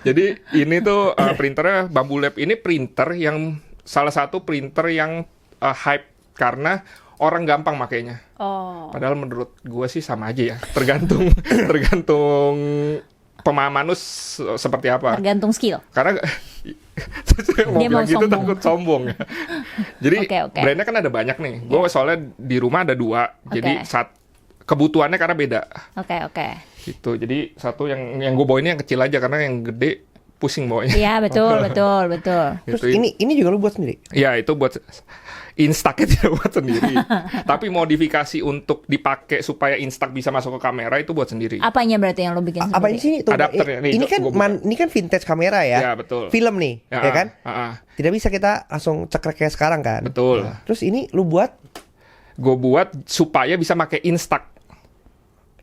Jadi ini tuh printernya Bambu Lab. Ini printer yang salah satu printer yang hype karena orang gampang makainya. Oh. Padahal menurut gue sih sama aja ya. Tergantung pemahaman lu seperti apa. Tergantung skill. Karena saya mau Dia mau bilang gitu sombong. takut sombong. Jadi Oke. brandnya kan ada banyak nih. Gue soalnya di rumah ada 2. Jadi kebutuhannya karena beda. Oke. Gitu. Jadi satu yang gue bawa ini yang kecil aja karena yang gede pusing bawanya. Iya, betul. Terus Gitu. ini juga lu buat sendiri? Ya itu buat Instax tidak buat sendiri. Tapi modifikasi untuk dipakai supaya Instax bisa masuk ke kamera itu buat sendiri. Apanya berarti yang lo bikin Apa sendiri? ini sih? Adapternya nih, Ini kan gua buka. ini kan vintage kamera ya. Ya, betul. Film nih, ya kan? Tidak bisa kita langsung cekrek kayak sekarang kan? Betul. Terus ini lu buat Gue buat supaya bisa pakai Instax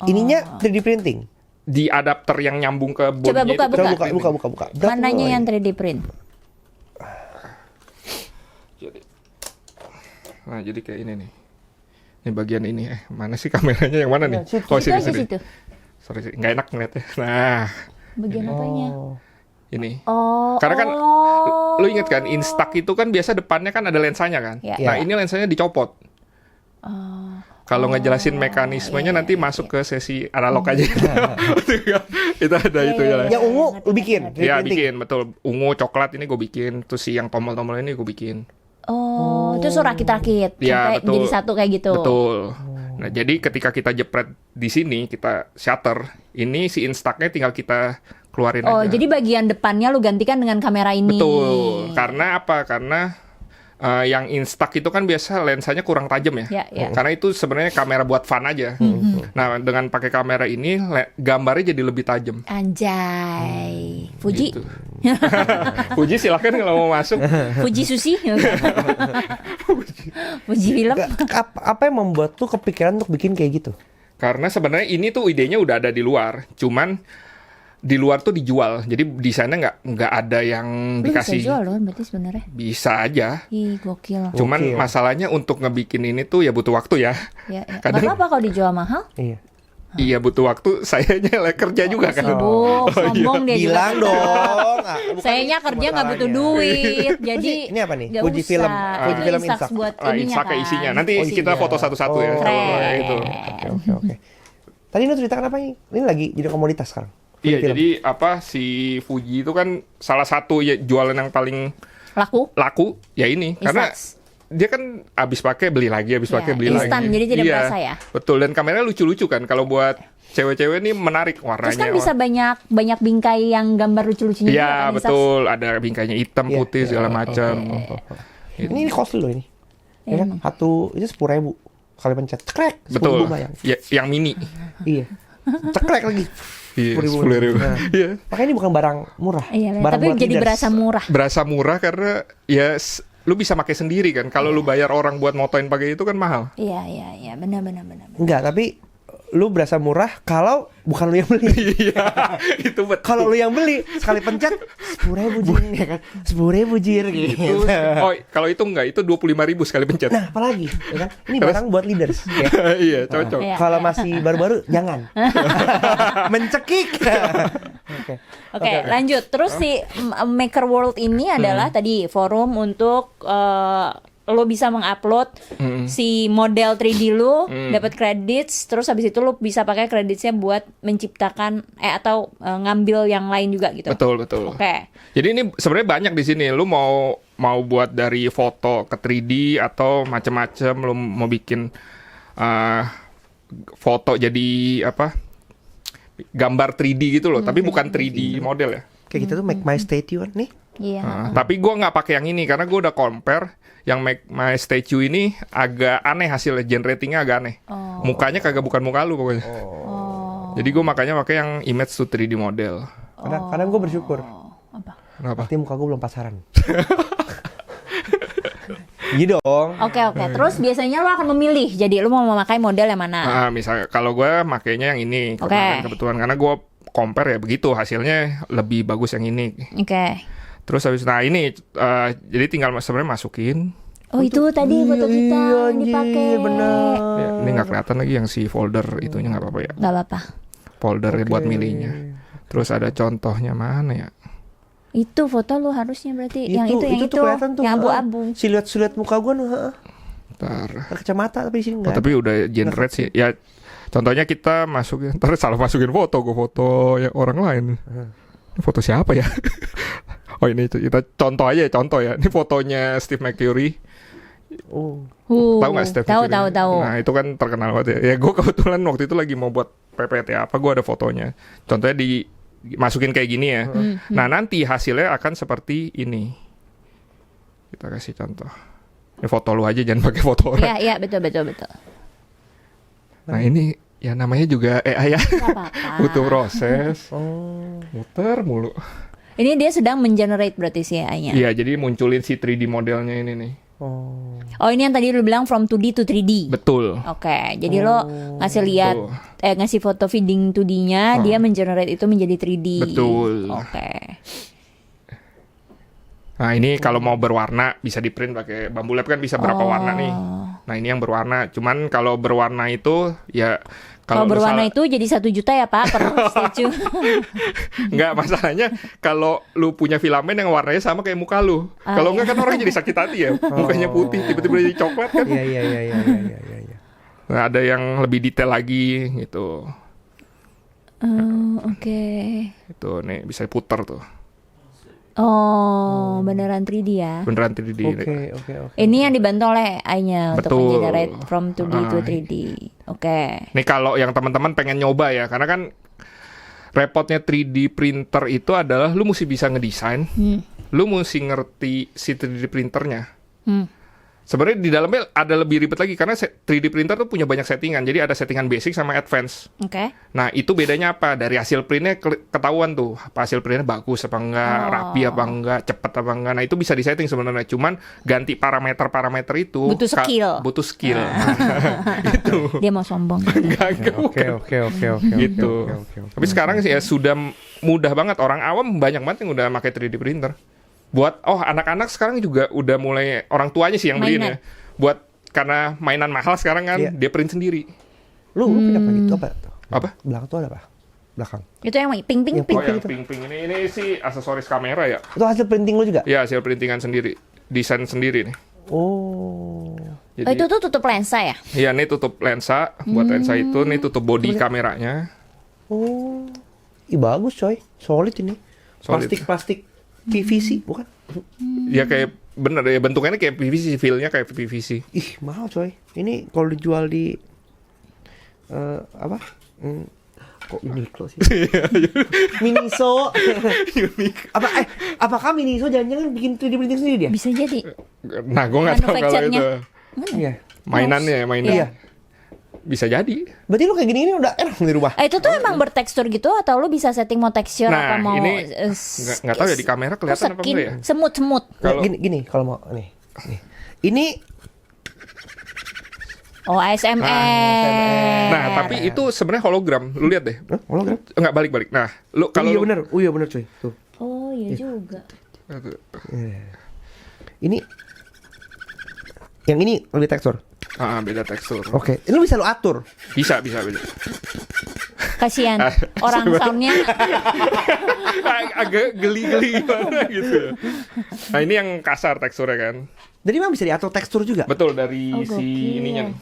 ininya 3D printing. di adapter yang nyambung ke Coba boardnya buka, itu. Buka. Berat Mananya lu, yang ini. 3D print? Nah, jadi kayak ini nih. Ini bagian ini. Mana sih kameranya yang mana nih? situ. Oh, Itu sini, aja sini. situ. Sorry, nggak enak ngeliatnya. Nah, Bagian apanya? ini. Oh. Karena kan oh. lu inget kan, Instax itu kan biasa depannya kan ada lensanya kan? Ya. Nah, Ya. ini lensanya dicopot. Oh. Kalau ngejelasin mekanismenya nanti masuk ke sesi analog aja. Itu ada itu ya. Yang ungu lu bikin 3D Ya, printing. bikin, betul. Ungu, coklat ini gue bikin. Terus si yang tombol-tombol ini gue bikin. Oh, itu rakit-rakit Ya, sampai betul. jadi satu kayak gitu. Betul. Nah, jadi ketika kita jepret di sini, kita shutter, ini si Instax-nya tinggal kita keluarin Oh, aja. jadi bagian depannya lu gantikan dengan kamera ini. Betul. Karena apa? Karena yang Instax itu kan biasa lensanya kurang tajam ya. Ya. Karena itu sebenarnya kamera buat fun aja. Nah, dengan pakai kamera ini gambarnya jadi lebih tajam. Anjay. Fuji. Gitu. Puji silahkan kalau mau masuk. Fuji Sushi. Fuji film. Apa yang membuat lu kepikiran untuk bikin kayak gitu? Karena sebenarnya ini tuh idenya udah ada di luar. Cuman di luar tuh dijual. Jadi desainnya nggak ada yang Lu bisa dikasih. jual loh berarti sebenarnya. Bisa aja. Ih, gokil. Cuman Gokil. masalahnya untuk ngebikin ini tuh ya butuh waktu ya. Ya. Gak Kadang- apa-apa kalau dijual mahal. Iya. Iya butuh waktu. Sayanya kerja juga kan. Sibuk, sombong dia Bilang juga. dong. Sayanya kerja nggak butuh duit, jadi Ini apa nih? nggak Fuji usah. film, Fuji Itu film Instax Instax. buat Ah, ininya Instax kan. isinya. Nanti Oh, kita isinya. foto satu-satu ya. Keren. Kayak gitu. Oke. Tadi lu ceritakan apa ini? Ini lagi jadi komoditas sekarang. Iya, Film. jadi apa si Fuji itu kan salah satu ya, jualan yang paling Laku. laku ya ini karena Instax. dia kan habis pakai beli lagi, habis Iya, pakai beli instan, lagi. jadi tidak Iya, berasa ya? Betul, dan kameranya lucu-lucu kan. Kalau buat cewek-cewek ini menarik warnanya. Terus kan bisa banyak bingkai yang gambar lucu-lucunya juga Iya, kan, Instax. betul. Ada bingkainya hitam, Iya, putih, segala macam. Ini costly loh ini. Iya, Ya kan? Satu itu 10.000 kali pencet. Cekrek. 10.000 Betul. bayang. Ya, yang mini. Iya. Cekrek lagi. Iya, 10.000. 10.000. Nah. Iya. Makanya ini bukan barang murah. Iya, Barang tapi buat jadi leaders. berasa murah. Berasa murah karena ya lu bisa pakai sendiri kan. Kalau lu bayar orang buat motoin pakai itu kan mahal. Iya, benar. Enggak, tapi lu berasa murah kalau bukan lu yang beli. Iya, itu betul. Kalau lu yang beli sekali pencet 10.000 jir ya kan, 10.000 jir gitu. Oh, kalau itu enggak, itu 25.000 sekali pencet. Nah, apalagi, ya kan? Ini barang buat leaders. Ya. Iya, cocok. Iya. Kalau masih baru-baru, jangan. Mencekik. Oke. Oke, lanjut. Terus si Maker World ini adalah tadi forum untuk lo bisa mengupload si model 3D lu, dapat credits, terus habis itu lo bisa pakai creditsnya buat menciptakan atau ngambil yang lain juga gitu. Betul, betul. Oke. Jadi ini sebenarnya banyak di sini. Lu mau buat dari foto ke 3D atau macam-macam. Lu mau bikin foto jadi apa? Gambar 3D gitu loh, tapi bukan 3D model ya. Kayak gitu tuh make my statue kan nih. Iya. Tapi gue nggak pakai yang ini karena gue udah compare. Yang make my statue ini agak aneh hasilnya, generatingnya agak aneh. Mukanya kagak bukan muka lu pokoknya. Jadi gue makanya pakai yang image to 3D model. Kadang gue bersyukur. Apa? Kenapa? Pasti muka gue belum pasaran. Gitu dong. Oke. Terus biasanya lo akan memilih. Jadi lo mau memakai model yang mana? Misalnya kalau gue makainya yang ini kemarin kebetulan karena gue compare ya begitu, hasilnya lebih bagus yang ini. Oke. Terus habis ini jadi tinggal sebenarnya masukin. Oh itu tadi foto kita yang dipakai. Bener. Ya, ini nggak kelihatan lagi yang si folder itunya, nggak apa-apa ya. Nggak apa-apa. Folder buat milihnya. Terus ada contohnya mana ya? Itu foto lu harusnya berarti yang tuh kelihatan tuh. yang abu-abu. Siluet muka gue nih. Ntar. Kacamata tapi di sini enggak. Tapi udah generate sih. Ya contohnya kita masukin, ntar salah masukin foto, gue foto yang orang lain. Ini foto siapa ya? Oh ini kita contoh ya. Ini fotonya Steve McCurry. Tahu nggak Steve McCurry? Tahu. Nah itu kan terkenal banget ya. Ya gue kebetulan waktu itu lagi mau buat PPT apa, gue ada fotonya. Contohnya dimasukin kayak gini ya. Nah nanti hasilnya akan seperti ini. Kita kasih contoh. Ini foto lu aja, jangan pakai foto orang. Iya betul. Nah ini ya namanya juga AI ya. Nggak apa-apa. Butuh proses. Muter mulu. Ini dia sedang mengenerate berarti si AI-nya. Iya, jadi munculin si 3D modelnya ini nih. Oh ini yang tadi lu bilang from 2D to 3D. Betul. Oke, jadi lo ngasih lihat ngasih foto feeding 2D-nya, dia mengenerate itu menjadi 3D. Betul. Oke. Nah ini kalau mau berwarna bisa di print pakai Bambu Lab kan bisa berapa warna nih. Nah ini yang berwarna. Cuman kalau berwarna itu ya kalau berwarna itu jadi 1 juta ya Pak per statue. Enggak, masalahnya kalau lu punya filamen yang warnanya sama kayak muka lu. Kalau enggak kan orang jadi sakit hati ya. Mukanya putih tiba-tiba jadi coklat kan. Iya. Nah, ada yang lebih detail lagi gitu. Oke. Itu nih bisa puter tuh. Oh, beneran 3D ya? Beneran 3D. Oke. Ini yang dibantu oleh AI-nya untuk Betul. mengenerate from 2D to 3D. Oke. Nih kalau yang teman-teman pengen nyoba ya, karena kan repotnya 3D printer itu adalah lu mesti bisa ngedesain, lu mesti ngerti si 3D printernya. Sebenarnya di dalamnya ada lebih ribet lagi karena 3D printer tuh punya banyak settingan. Jadi ada settingan basic sama advance. Oke. Nah itu bedanya apa? Dari hasil printnya ketahuan tuh, apa hasil printnya bagus apa enggak, rapi apa enggak, cepet apa enggak. Nah itu bisa disetting sebenarnya. Cuman ganti parameter itu butuh skill. Butuh skill. Itu. Dia mau sombong. Enggak, bukan. Oke. Gitu. Tapi sekarang sih ya sudah mudah banget. Orang awam banyak banget yang udah pakai 3D printer. Buat anak-anak sekarang juga udah mulai, orang tuanya sih yang beliin ya. Buat karena mainan mahal sekarang kan, dia print sendiri. Lu kenapa gitu Apa? Belakang tuh ada apa? Belakang. Itu yang pink. Oh yang pink-pink ini sih aksesoris kamera ya. Itu hasil printing lu juga? Ya hasil printingan sendiri, desain sendiri nih. Oh. Jadi, itu tuh tutup lensa ya? Iya nih tutup lensa, buat lensa itu nih tutup body kameranya. Oh. Bagus coy, solid ini. Solid. Plastik PVC bukan? Ya kayak bener ya bentukannya kayak PVC, feel-nya kayak PVC. Ih mahal coy. Ini kalau dijual di apa? Kok Uniqlo sih? Miniso. Apakah Miniso jangan-jangan bikin 3D printing sendiri dia? Bisa jadi. Nah, gue nggak tahu kalau itu. Iya. Mainannya. Iya. Bisa jadi. Berarti lu kayak gini udah enak di rumah. Itu tuh emang bertekstur gitu atau lu bisa setting mau texture apa mau ini nggak tahu ya di kamera kelihatan apa enggak ya? Semut. Kalau gini kalau mau nih. Ini Oh, ASMR. Nah, tapi itu sebenarnya hologram. Lu lihat deh. Hah? Hologram? Enggak balik-balik. Nah, lu Kalau kalau bener. Oh iya bener cuy. Tuh. Oh, iya juga. Ini yang ini lebih tekstur. beda tekstur. Oke. Ini lu bisa lu atur. Bisa. Kasihan orang soundnya. Agak geli-geli gimana gitu ya. Nah, ini yang kasar teksturnya kan. Jadi memang bisa diatur tekstur juga. Betul dari Oh, si gokil. ininya nih.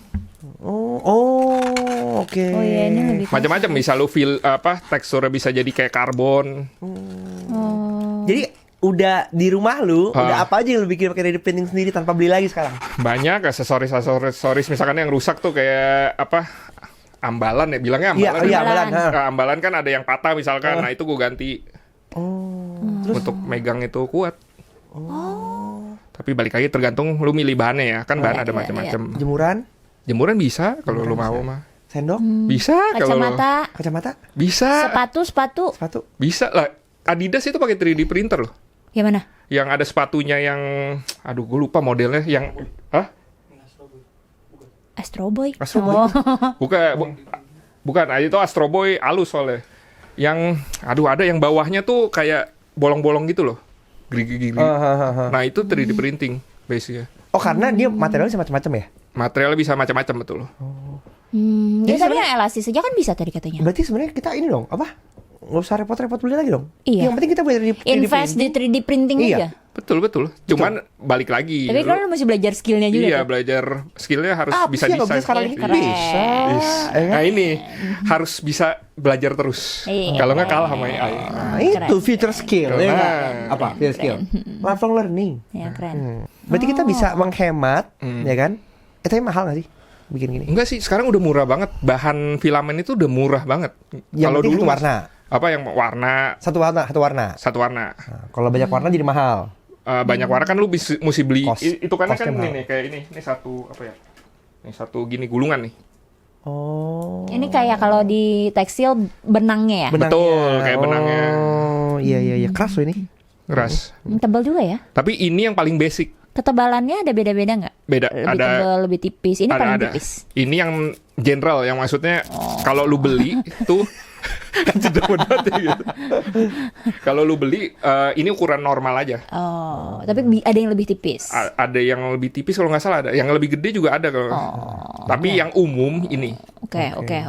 Oke. Oh iya, ini lebih Macam-macam bisa lu feel teksturnya bisa jadi kayak karbon. Oh. Jadi udah di rumah lu, udah apa aja yang lu bikin pakai 3D printing sendiri tanpa beli lagi sekarang? Banyak aksesoris misalkan yang rusak tuh kayak ambalan ya bilangnya Iya, ambalan. iya, ya. ambalan. Nah, ambalan kan ada yang patah misalkan. Nah, itu gue ganti untuk megang itu kuat. Tapi balik lagi tergantung lu milih bahannya ya. Kan bahan ada macam-macam. Jemuran, Jemuran bisa kalau lu mau mah. sendok, Bisa kalau Kacamata, kacamata, bisa. sepatu. sepatu. Bisa lah. Adidas itu pakai 3D printer loh. Yang mana? Yang ada sepatunya yang aduh gue lupa modelnya yang Astro Boy. Astro Boy. Oh. Bukan, itu Astro Boy halus soalnya. Yang ada yang bawahnya tuh kayak bolong-bolong gitu loh. Gigi-gigi. Nah, itu 3D printing basicnya. Oh karena dia materialnya macam-macam ya? Materialnya bisa macam-macam betul. Jadi tapi yang elastis saja kan bisa tadi katanya. Berarti sebenarnya kita ini dong, apa? Nggak usah repot-repot beli lagi dong. Iya. Yang penting kita punya 3D Invest di 3D printing Iya. aja. Betul. Cuman balik lagi. Tapi kan lu masih belajar skillnya juga. Iya, tuh. belajar skillnya harus Ah, bisa sih nggak desain. bisa sekarang ini Keren. bisa. Nah, ini harus bisa belajar terus. Iya. Kalau nggak kalah sama AI. Nah, itu future skill. Ya, nggak? Apa? Future skill. Lifelong learning. Ya keren. Berarti kita bisa menghemat, ya kan? Tapi mahal nggak sih bikin gini? Enggak sih, sekarang udah murah banget. Bahan filamen itu udah murah banget. Yang Kalau penting dulu satu warna. apa yang warna Satu warna. satu warna. Nah, kalau banyak warna jadi mahal. Banyak warna kan lu mesti beli. Itu karena Costnya kan mahal. ini nih kayak ini satu apa ya? Ini satu gini gulungan nih. Oh. Ini kayak kalau di tekstil benangnya ya. Benangnya. Betul, kayak benangnya. Oh, iya. Keras loh ini. Keras. Tebal juga ya. Tapi ini yang paling basic. Ketebalannya ada beda-beda nggak? Beda. Lebih tebal, lebih tipis. Ini paling tipis. Ini yang general yang maksudnya kalau lu beli tuh kan sudah banget ya gitu. Kalau lu beli ini ukuran normal aja. Oh, tapi ada yang lebih tipis. Ada yang lebih tipis kalau nggak salah ada. Yang lebih gede juga ada kalau. Tapi yang umum ini. Oke. Oke.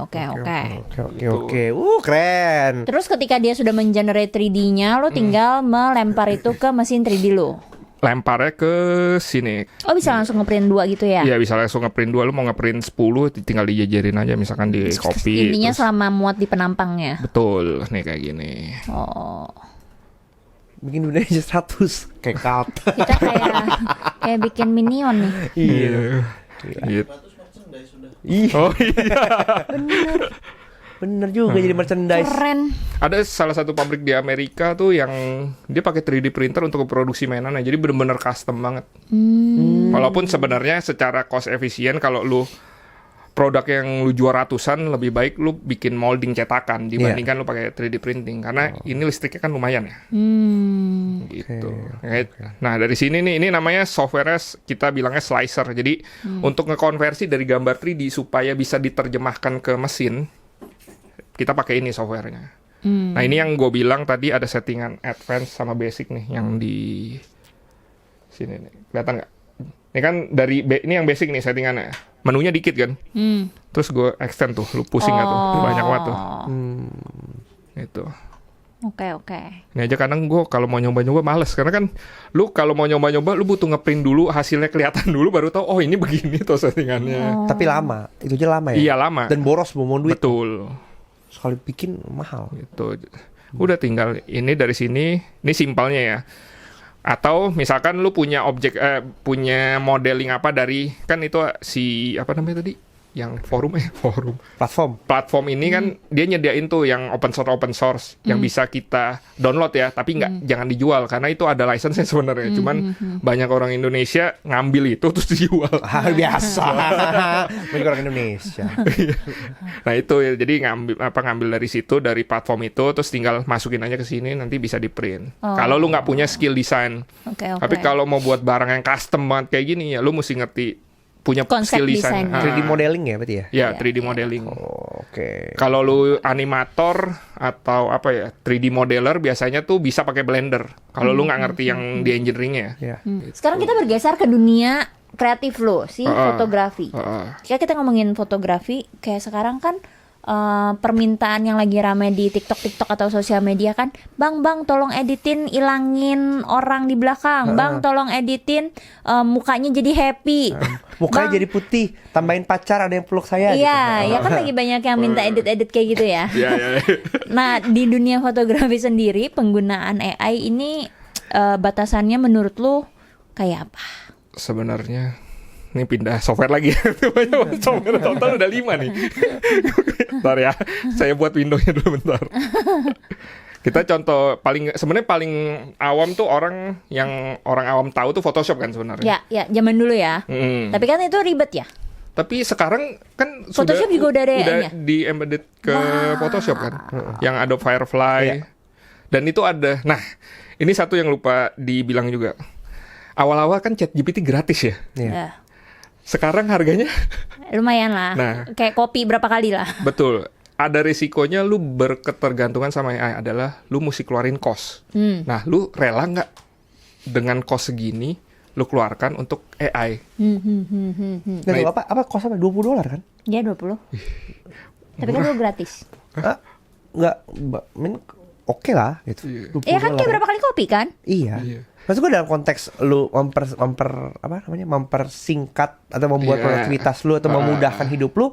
Keren. Terus ketika dia sudah mengenerate 3D-nya, lo tinggal melempar itu ke mesin 3D lo. Lemparnya ke sini. Oh, bisa langsung ngeprint 2 gitu ya? Iya, bisa langsung ngeprint 2. Lu mau ngeprint 10 tinggal dijajarin aja misalkan di copy. Intinya terus- selama muat di penampangnya. Betul, nih kayak gini. Oh. Bikin dunia aja 100 kayak kalt. Kita kayak bikin minion nih. Iya. Gitu. Iya. Oh iya. Bener juga jadi merchandise. Keren. Ada salah satu pabrik di Amerika tuh yang dia pakai 3D printer untuk produksi mainannya. Jadi bener-bener custom banget. Walaupun sebenarnya secara cost efisien kalau lu produk yang lu jual ratusan lebih baik lu bikin molding cetakan dibandingkan lu pakai 3D printing karena ini listriknya kan lumayan ya. Gitu. Nah, dari sini nih ini namanya software kita bilangnya slicer. Jadi untuk ngekonversi dari gambar 3D supaya bisa diterjemahkan ke mesin kita pakai ini softwarenya. Nah, ini yang gue bilang tadi ada settingan advance sama basic nih yang di sini nih. Kelihatan nggak? Ini kan dari ini yang basic nih settingannya. Menunya dikit kan. Terus gue extend tuh, lu pusing nggak tuh? Banyak banget tuh. Itu. Oke. Ini aja kadang gue kalau mau nyoba-nyoba males karena kan lu kalau mau nyoba-nyoba lu butuh ngeprint dulu hasilnya kelihatan dulu baru tahu oh ini begini tuh settingannya. Tapi lama. Itu aja lama ya. Iya lama. Dan boros mau duit. Betul. Sekali bikin mahal. Gitu. Udah tinggal ini dari sini, ini simpelnya ya. Atau misalkan lu punya punya modeling apa dari kan itu si apa namanya tadi? Yang forum platform ini kan dia nyediain tuh yang open source yang bisa kita download ya tapi jangan dijual karena itu ada license-nya sebenarnya cuman banyak orang Indonesia ngambil itu terus dijual. Biasa. Bagi orang Indonesia. Nah itu ya, jadi ngambil dari situ dari platform itu terus tinggal masukin aja ke sini nanti bisa di print. Kalau lu nggak punya skill design. Oke. Tapi kalau mau buat barang yang custom banget kayak gini ya lu mesti ngerti punya Konsep skill desain. desainnya. 3D modeling ya berarti ya? Ya, 3D modeling. Oh, oke. Kalau lu animator atau apa ya, 3D modeler biasanya tuh bisa pakai Blender. Kalau lu nggak ngerti yang di engineering-nya. Ya. Sekarang kita bergeser ke dunia kreatif lo, fotografi. Jika kita ngomongin fotografi, kayak sekarang kan permintaan yang lagi ramai di TikTok atau sosial media kan, bang tolong editin ilangin orang di belakang, bang tolong editin mukanya jadi happy, Mukanya Bang, jadi putih, tambahin pacar ada yang peluk saya. iya, gitu. ya kan lagi banyak yang minta edit kayak gitu ya. Iya, iya. Nah, di dunia fotografi sendiri penggunaan AI ini batasannya menurut lu kayak apa? Sebenarnya ini pindah software lagi. Software total udah 5 nih. Bentar ya, saya buat Windows-nya dulu bentar. Kita contoh sebenarnya paling awam tuh orang awam tahu tuh Photoshop kan sebenarnya. Ya, zaman dulu ya. Tapi kan itu ribet ya. Tapi sekarang kan Photoshop juga udah ada AI-nya? di embedded ke Photoshop kan. Yang Adobe Firefly. Dan itu ada. Nah, ini satu yang lupa dibilang juga. Awal-awal kan ChatGPT gratis ya. Ya. Sekarang harganya Lumayan lah. Nah. Kayak kopi berapa kali lah. betul. Ada risikonya lu berketergantungan sama AI adalah lu mesti keluarin cost. Nah, lu rela nggak dengan cost segini lu keluarkan untuk AI? Nggak tahu apa cost apa $20 kan? Ya 20. Tapi kan itu gratis. Ah, nggak, oke lah gitu. Ya kan kayak berapa kali kopi kan? Iya. Iya. Maksud gue dalam konteks lu mempersingkat atau membuat Iya. produktivitas lu atau memudahkan hidup lu,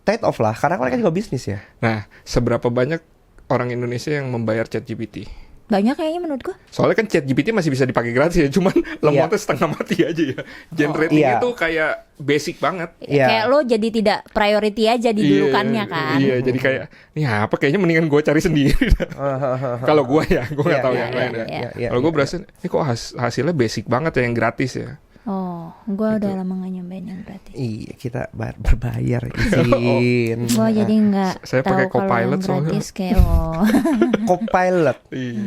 trade off lah. Karena kan juga bisnis ya. Nah, seberapa banyak orang Indonesia yang membayar ChatGPT? Banyak kayaknya menurut gua. Soalnya kan ChatGPT masih bisa dipakai gratis ya, cuman lemotnya setengah mati aja ya. Generating Iya. itu kayak basic banget. Iya. Kayak lo jadi tidak priority aja didulukannya kan. Iya, jadi kayak ini apa? Kayaknya mendingan gue cari sendiri. Kalau gue ya, gue nggak Iya, tahu iya, yang iya, lain. iya, Ya. iya, Kalau gue iya. berasa, ini kok hasilnya basic banget ya yang gratis ya. Oh, gua udah lama gak nyobain yang gratis. Iya, kita berbayar izin. Gua jadi nggak Saya tahu pakai kalau yang Copilot soalnya. gratis kayak Copilot. Iya.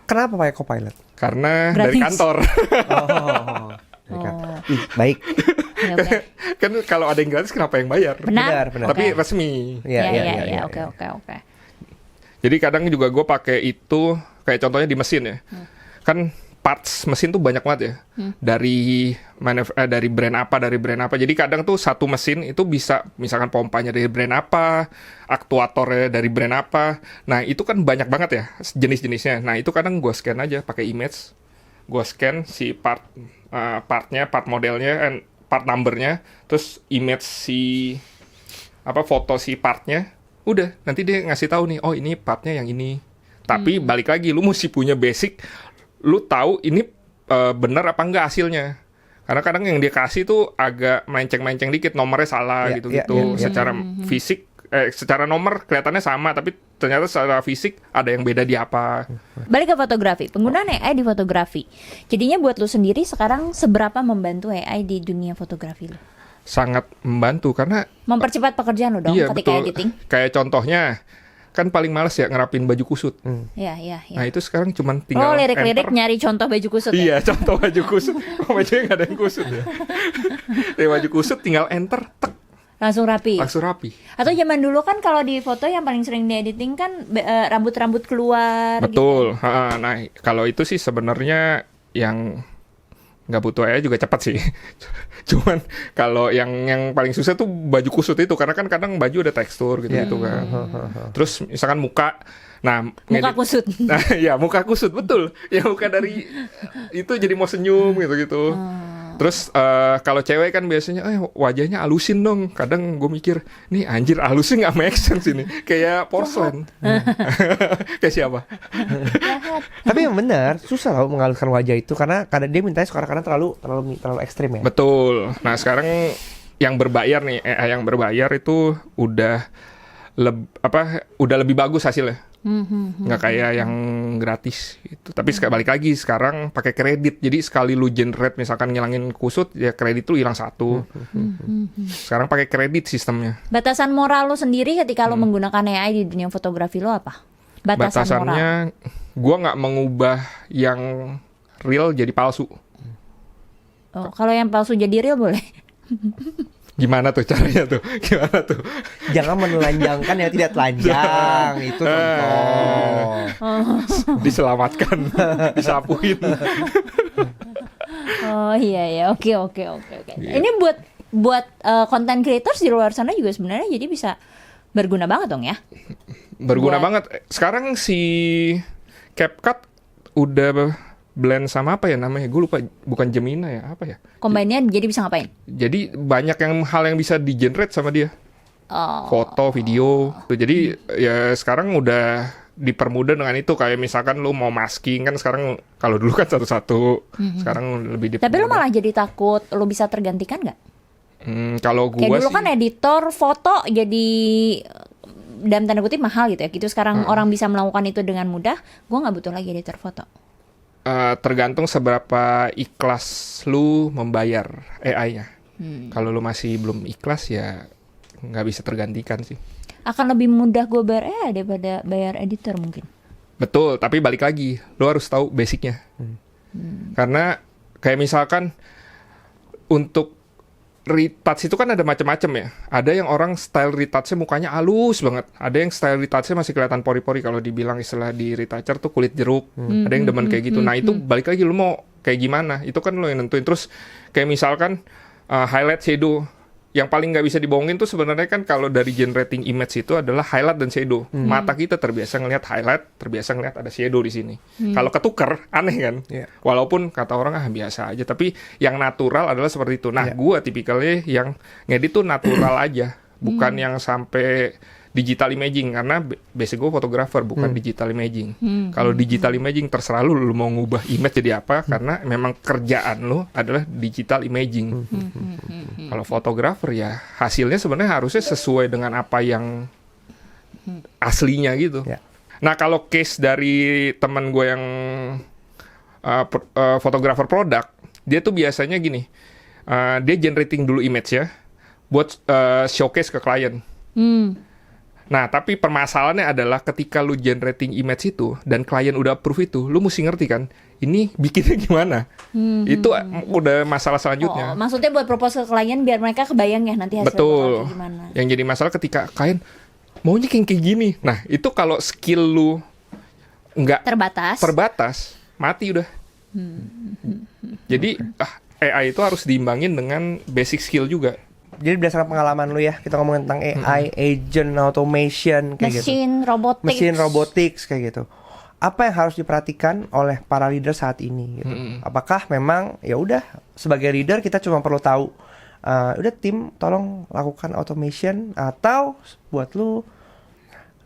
Kenapa pakai Copilot? Karena dari Gratis. kantor. Oh. Ih, baik. Ya, oke. Kan kalau ada yang gratis kenapa yang bayar? Benar. Benar. Tapi Oke. resmi. Iya, Ya, iya, ya, iya, ya, iya. oke. Jadi kadang juga gue pakai itu kayak contohnya di mesin ya. Kan parts mesin tuh banyak banget ya. Dari brand apa. Jadi kadang tuh satu mesin itu bisa misalkan pompanya dari brand apa, aktuatornya dari brand apa. Nah, itu kan banyak banget ya jenis-jenisnya. Nah, itu kadang gue scan aja pakai image. Gue scan si partnya, part modelnya, part numbernya, terus image si foto si partnya. Udah, nanti dia ngasih tahu nih, oh ini partnya yang ini. Tapi balik lagi, lu mesti punya basic, lu tahu ini benar apa enggak hasilnya. Karena kadang yang dia kasih tuh agak melenceng-melenceng dikit, nomornya salah Ya, gitu-gitu. ya, ya, ya. Secara fisik, secara nomor kelihatannya sama, tapi ternyata secara fisik ada yang beda di apa. Balik ke fotografi, penggunaan AI di fotografi. Jadinya buat lu sendiri sekarang seberapa membantu AI di dunia fotografi lu? Sangat membantu karena Mempercepat pekerjaan lu dong iya ketika betul. editing. Kayak contohnya kan paling males ya ngerapin baju kusut. Iya. Nah itu sekarang cuman tinggal Oh, lirik-lirik enter. nyari contoh baju kusut ya? Iya, contoh baju kusut. Oh, bajunya nggak ada yang kusut ya. Dari baju kusut tinggal enter, tek, Langsung rapi. langsung rapi. Atau zaman dulu kan kalau di foto yang paling sering diediting kan rambut-rambut keluar gitu. Betul. Ha, nah, kalau itu sih sebenarnya yang nggak butuh AI juga cepat sih. Cuman kalau yang paling susah tuh baju kusut itu karena kan kadang baju ada tekstur gitu kan. Terus misalkan muka, nah Muka kusut. Nah, ya muka kusut betul. Ya muka dari itu jadi mau senyum gitu-gitu. Terus kalau cewek kan biasanya wajahnya alusin dong. Kadang gue mikir, nih anjir alusin nggak make sense ini. Kayak porcelain. Kayak siapa? Tapi yang benar, susah loh menghaluskan wajah itu karena kadang dia mintanya kadang terlalu ekstrim ya. Betul. Nah sekarang yang berbayar nih, AI yang berbayar itu udah lebih bagus hasilnya. Nggak kayak yang gratis gitu. Tapi balik lagi sekarang pakai kredit. Jadi sekali lu generate misalkan ngilangin kusut, ya kredit lu hilang 1. Sekarang pakai kredit sistemnya. Batasan moral lu sendiri ketika lu menggunakan AI di dunia fotografi lu apa? Batasan moral. Batasannya, gua nggak mengubah yang real jadi palsu. Oh, kalau yang palsu jadi real boleh. Gimana tuh caranya tuh? Gimana tuh? Jangan menelanjangkan yang tidak telanjang. Itu contoh. Diselamatkan, disapuin. Oh iya, oke. Ini buat content creators di luar sana juga sebenarnya jadi bisa berguna banget dong ya. Berguna Buat- banget. Sekarang si CapCut udah blend sama apa ya namanya? Gue lupa, bukan Gemini ya, apa ya? Combine-nya jadi bisa ngapain? Jadi banyak hal yang bisa di-generate sama dia. Oh, Foto, video. Jadi ya sekarang udah dipermudah dengan itu. Kayak misalkan lu mau masking kan sekarang, kalau dulu kan satu-satu. Sekarang lebih tapi lu dipermudah. malah jadi takut lu bisa tergantikan nggak? Kalau Kayak gua dulu sih kan editor foto jadi dalam tanda kutip mahal gitu ya. Gitu sekarang orang bisa melakukan itu dengan mudah. Gue nggak butuh lagi editor foto. tergantung seberapa ikhlas lu membayar AI-nya. Kalau lu masih belum ikhlas ya nggak bisa tergantikan sih. Akan lebih mudah gue bayar daripada bayar editor mungkin. Betul, tapi balik lagi, lu harus tahu basicnya. Karena kayak misalkan untuk retouch itu kan ada macam-macam ya. Ada yang orang style retouch-nya mukanya halus banget. Ada yang style retouch-nya masih kelihatan pori-pori, kalau dibilang istilah di retoucher tuh kulit jeruk. Ada yang demen kayak gitu. Nah, itu balik lagi lu mau kayak gimana? Itu kan lu yang nentuin. Terus kayak misalkan highlight shadow. Yang paling nggak bisa dibohongin tuh sebenarnya kan kalau dari generating image itu adalah highlight dan shadow. Mata kita terbiasa ngelihat highlight, terbiasa ngelihat ada shadow di sini. Kalau ketuker, aneh kan? Iya. Walaupun kata orang biasa aja, tapi yang natural adalah seperti itu. Nah, gua tipikalnya yang ngedit tuh natural aja, bukan yang sampai digital imaging, karena basic gue fotografer bukan digital imaging. Kalau digital imaging terserah lu mau ngubah image jadi apa, karena memang kerjaan lu adalah digital imaging. Kalau fotografer ya hasilnya sebenarnya harusnya sesuai dengan apa yang aslinya gitu. Ya. Nah, kalau case dari teman gue yang fotografer produk, dia tuh biasanya gini, dia generating dulu image ya buat showcase ke klien. Nah, tapi permasalahannya adalah ketika lu generating image itu dan klien udah approve itu, lu mesti ngerti kan, ini bikinnya gimana? Itu udah masalah selanjutnya. Oh, maksudnya buat propose ke klien biar mereka kebayang ya nanti hasilnya Betul. bakal gimana. Yang jadi masalah ketika klien maunya kayak gini. Nah, itu kalau skill lu nggak terbatas, mati udah. Jadi AI itu harus diimbangin dengan basic skill juga. Jadi berdasarkan pengalaman lu ya, kita ngomongin tentang AI, agent, automation, kayak gitu. Mesin robotics kayak gitu. Apa yang harus diperhatikan oleh para leader saat ini gitu. Apakah memang ya udah sebagai leader kita cuma perlu tahu udah tim tolong lakukan automation, atau buat lu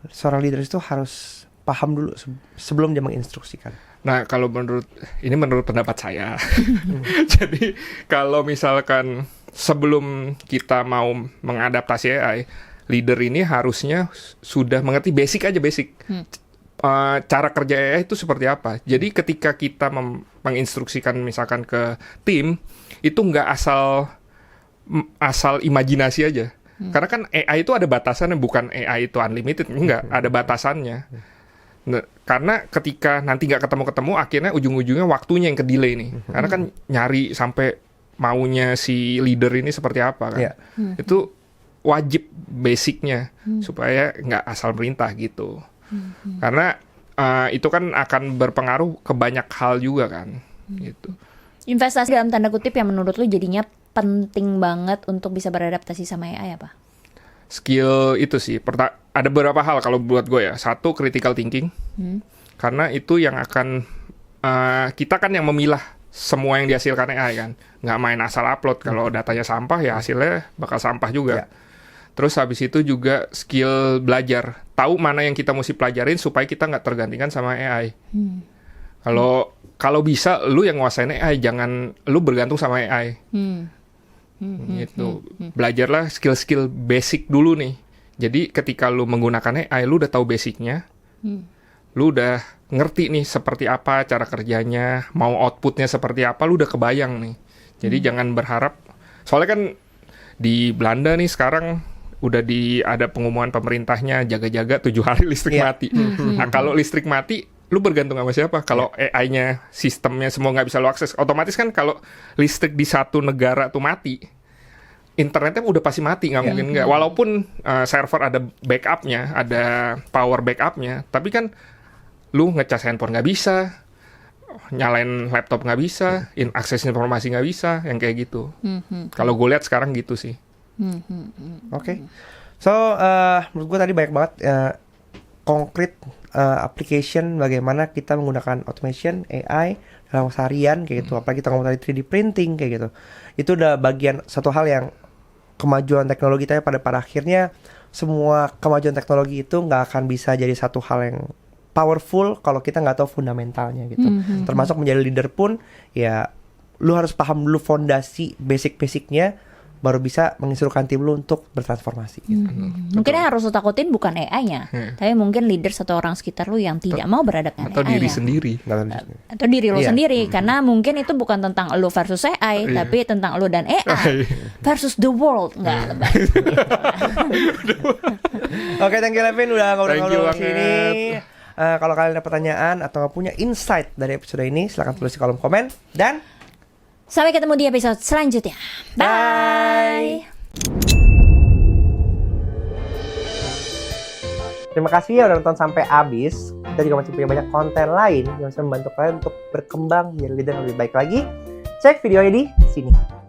seorang leader itu harus paham dulu sebelum dia menginstruksikan. Nah, kalau menurut pendapat saya. Jadi, kalau misalkan sebelum kita mau mengadaptasi AI, leader ini harusnya sudah mengerti basic. Cara kerja AI itu seperti apa. Jadi ketika kita menginstruksikan misalkan ke tim, itu nggak asal imajinasi aja. Karena kan AI itu ada batasannya, bukan AI itu unlimited, enggak, ada batasannya. Nah, karena ketika nanti nggak ketemu-ketemu, akhirnya ujung-ujungnya waktunya yang ke-delay nih. Karena kan nyari sampai maunya si leader ini seperti apa kan. Yeah. Itu wajib basicnya supaya nggak asal perintah gitu. Karena itu kan akan berpengaruh ke banyak hal juga kan. Gitu. Investasi dalam tanda kutip yang menurut lu jadinya penting banget untuk bisa beradaptasi sama AI apa? Skill itu sih. Ada beberapa hal kalau buat gue ya. Satu, critical thinking. Karena itu yang akan kita kan yang memilah semua yang dihasilkan AI kan. Nggak main asal upload. Kalau datanya sampah ya hasilnya bakal sampah juga. Terus habis itu juga skill belajar. Tahu mana yang kita mesti pelajarin supaya kita nggak tergantikan sama AI. Kalau bisa lu yang nguasain AI, jangan lu bergantung sama AI. Gitu. Belajarlah skill-skill basic dulu nih. Jadi ketika lu menggunakan AI, lu udah tahu basicnya. Lu udah ngerti nih seperti apa cara kerjanya, mau outputnya seperti apa, lu udah kebayang nih. Jadi jangan berharap, soalnya kan di Belanda nih sekarang udah ada pengumuman pemerintahnya jaga-jaga 7 hari listrik mati. Nah, kalau listrik mati, lu bergantung sama siapa? Kalau AI-nya, sistemnya semua nggak bisa lu akses, otomatis kan kalau listrik di satu negara tuh mati, internetnya udah pasti mati, nggak mungkin nggak. Walaupun server ada backupnya, ada power backupnya, tapi kan lu ngecas handphone nggak bisa, nyalain laptop nggak bisa, akses informasi nggak bisa, yang kayak gitu. Kalau gue lihat sekarang gitu sih. Oke. So, menurut gue tadi banyak banget konkret application bagaimana kita menggunakan automation, AI dalam seharian kayak gitu. Apalagi kita ngomong tadi 3D printing kayak gitu. Itu udah bagian satu hal yang kemajuan teknologi, tapi pada akhirnya semua kemajuan teknologi itu nggak akan bisa jadi satu hal yang powerful kalau kita nggak tahu fundamentalnya gitu. Termasuk menjadi leader pun ya lu harus paham dulu fondasi basic-basicnya, baru bisa menginstruksikan tim lu untuk bertransformasi gitu. Mungkin yang harus lu takutin bukan AI-nya, tapi mungkin leader atau orang sekitar lu yang tidak mau beradaptasi Atau AI diri -nya. sendiri. Atau diri lu Iya. sendiri, karena mungkin itu bukan tentang lu versus AI, tapi tentang lu dan AI versus the world. Enggak lebay. Oke, thank you Levin udah ngobrol-ngobrol Thank di you sini. banget. Kalau kalian ada pertanyaan atau punya insight dari episode ini, silahkan tulis di kolom komen. Dan Sampai ketemu di episode selanjutnya. Bye. terima kasih ya udah nonton sampai habis. Kita juga masih punya banyak konten lain yang bisa membantu kalian untuk berkembang menjadi leader yang lebih baik lagi. Cek videonya di sini.